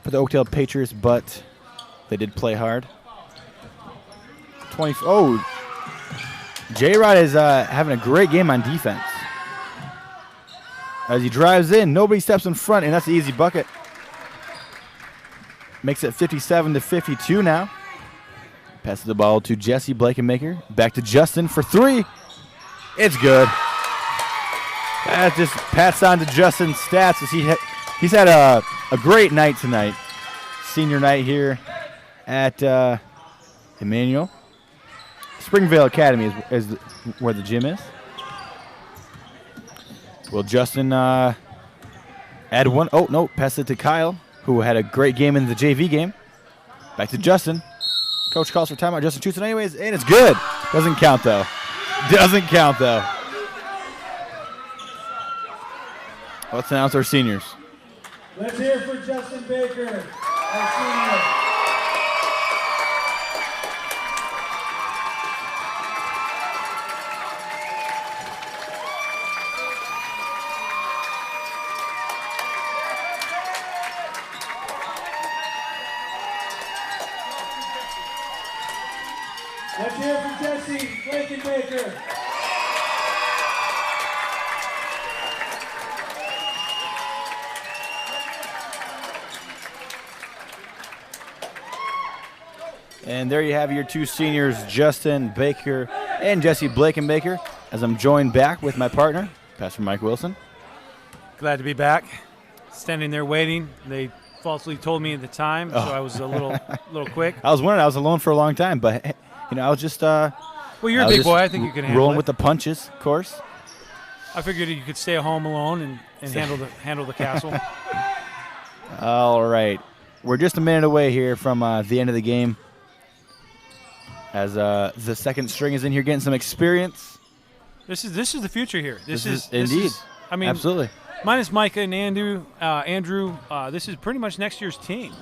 for the Oakdale Patriots, but they did play hard. J-Rod is having a great game on defense. As he drives in, nobody steps in front, and that's an easy bucket. Makes it 57-52 now. Passes the ball to Jesse Blankenmaker. Back to Justin for 3. It's good. That just passed on to Justin's stats as he's had a great night tonight. Senior night here at Emmanuel. Springvale Academy is where the gym is. Will Justin add one? Oh, no, pass it to Kyle, who had a great game in the JV game. Back to Justin. Coach calls for timeout. Justin shoots it anyways, and it's good. Doesn't count, though. Doesn't count, though. Let's announce our seniors. Let's hear it for Justin Baker, our senior. Let's hear it for Jesse Blankenbaker. And there you have your two seniors, Justin Baker and Jesse Blakenbaker, as I'm joined back with my partner, Pastor Mike Wilson. Glad to be back. Standing there waiting. They falsely told me at the time, so I was a little quick. I was wondering, I was alone for a long time, but I was just Well, you're a big boy. I think you can handle rolling it. with the punches, of course. I figured you could stay at home alone and handle the castle. All right, we're just a minute away here from the end of the game, as the second string is in here getting some experience. This is the future here. This is indeed. I mean, Absolutely. Minus Micah and Andrew, this is pretty much next year's team.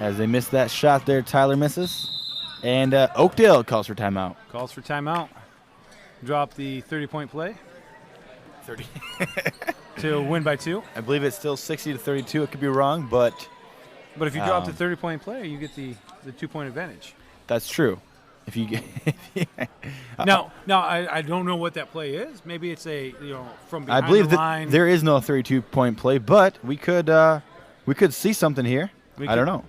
As they miss that shot there, Tyler misses. And Oakdale calls for timeout. Calls for timeout. Drop the 30-point play 30. to win by 2. I believe it's still 60-32. It could be wrong, but But if you drop the 30-point play, you get the 2-point advantage. that's true. If you get Now, I don't know what that play is. Maybe it's from I behind believe the that line. there is no 32-point play, but we could see something here. I don't know.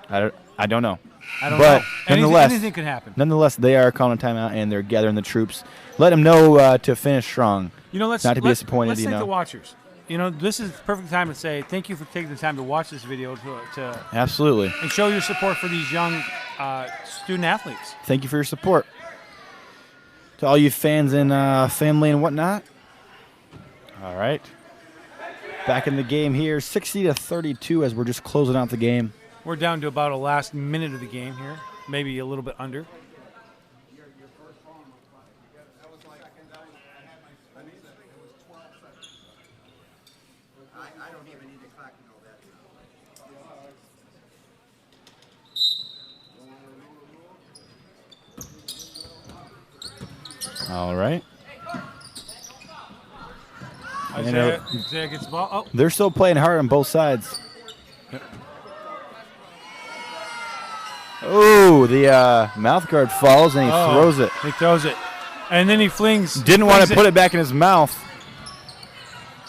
I don't know. I don't but know. nonetheless, Anything could happen. Nonetheless, they are calling a timeout and they're gathering the troops. Let them know to finish strong. Let's not to be disappointed. Let's thank the watchers. This is the perfect time to say thank you for taking the time to watch this video to Absolutely. and show your support for these young student athletes. Thank you for your support. To all you fans and family and whatnot. All right. Back in the game here, 60-32 as we're just closing out the game. We're down to about a last minute of the game here, maybe a little bit under. All right. Isaiah gets the ball. Oh, They're still playing hard on both sides. Oh, the mouth guard falls and he throws it. He throws it. And then he flings. Didn't want to put it back in his mouth.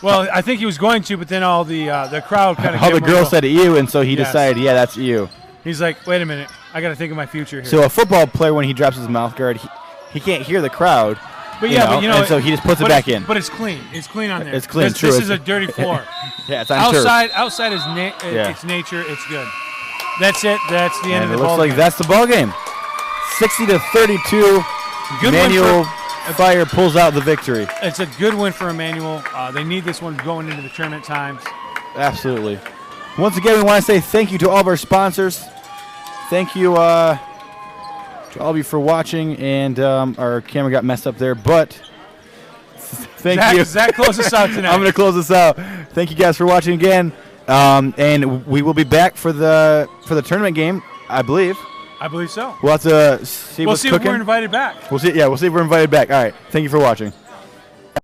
Well, I think he was going to, but then all the crowd kind of. All the girls said you, and so he decided, yeah, that's you. He's like, wait a minute, I got to think of my future here. So a football player, when he drops his mouth guard, he can't hear the crowd. And so he just puts it back in. But it's clean. It's clean on there. It's clean. This is a dirty floor. Yeah, it's on turf. Outside is it's nature. It's good. That's it. That's the end of the ball. It looks like that's the ball game. 60-32. Good Emmanuel Fire pulls out the victory. It's a good win for Emmanuel. They need this one going into the tournament times. Absolutely. Once again, we want to say thank you to all of our sponsors. Thank you to all of you for watching. And our camera got messed up there, but thank you. Zach, close us out tonight. I'm going to close this out. Thank you guys for watching again. And we will be back for the tournament game, I believe. I believe so. We'll have to see what's cooking. We'll see if we're invited back. We'll see if we're invited back. All right. Thank you for watching.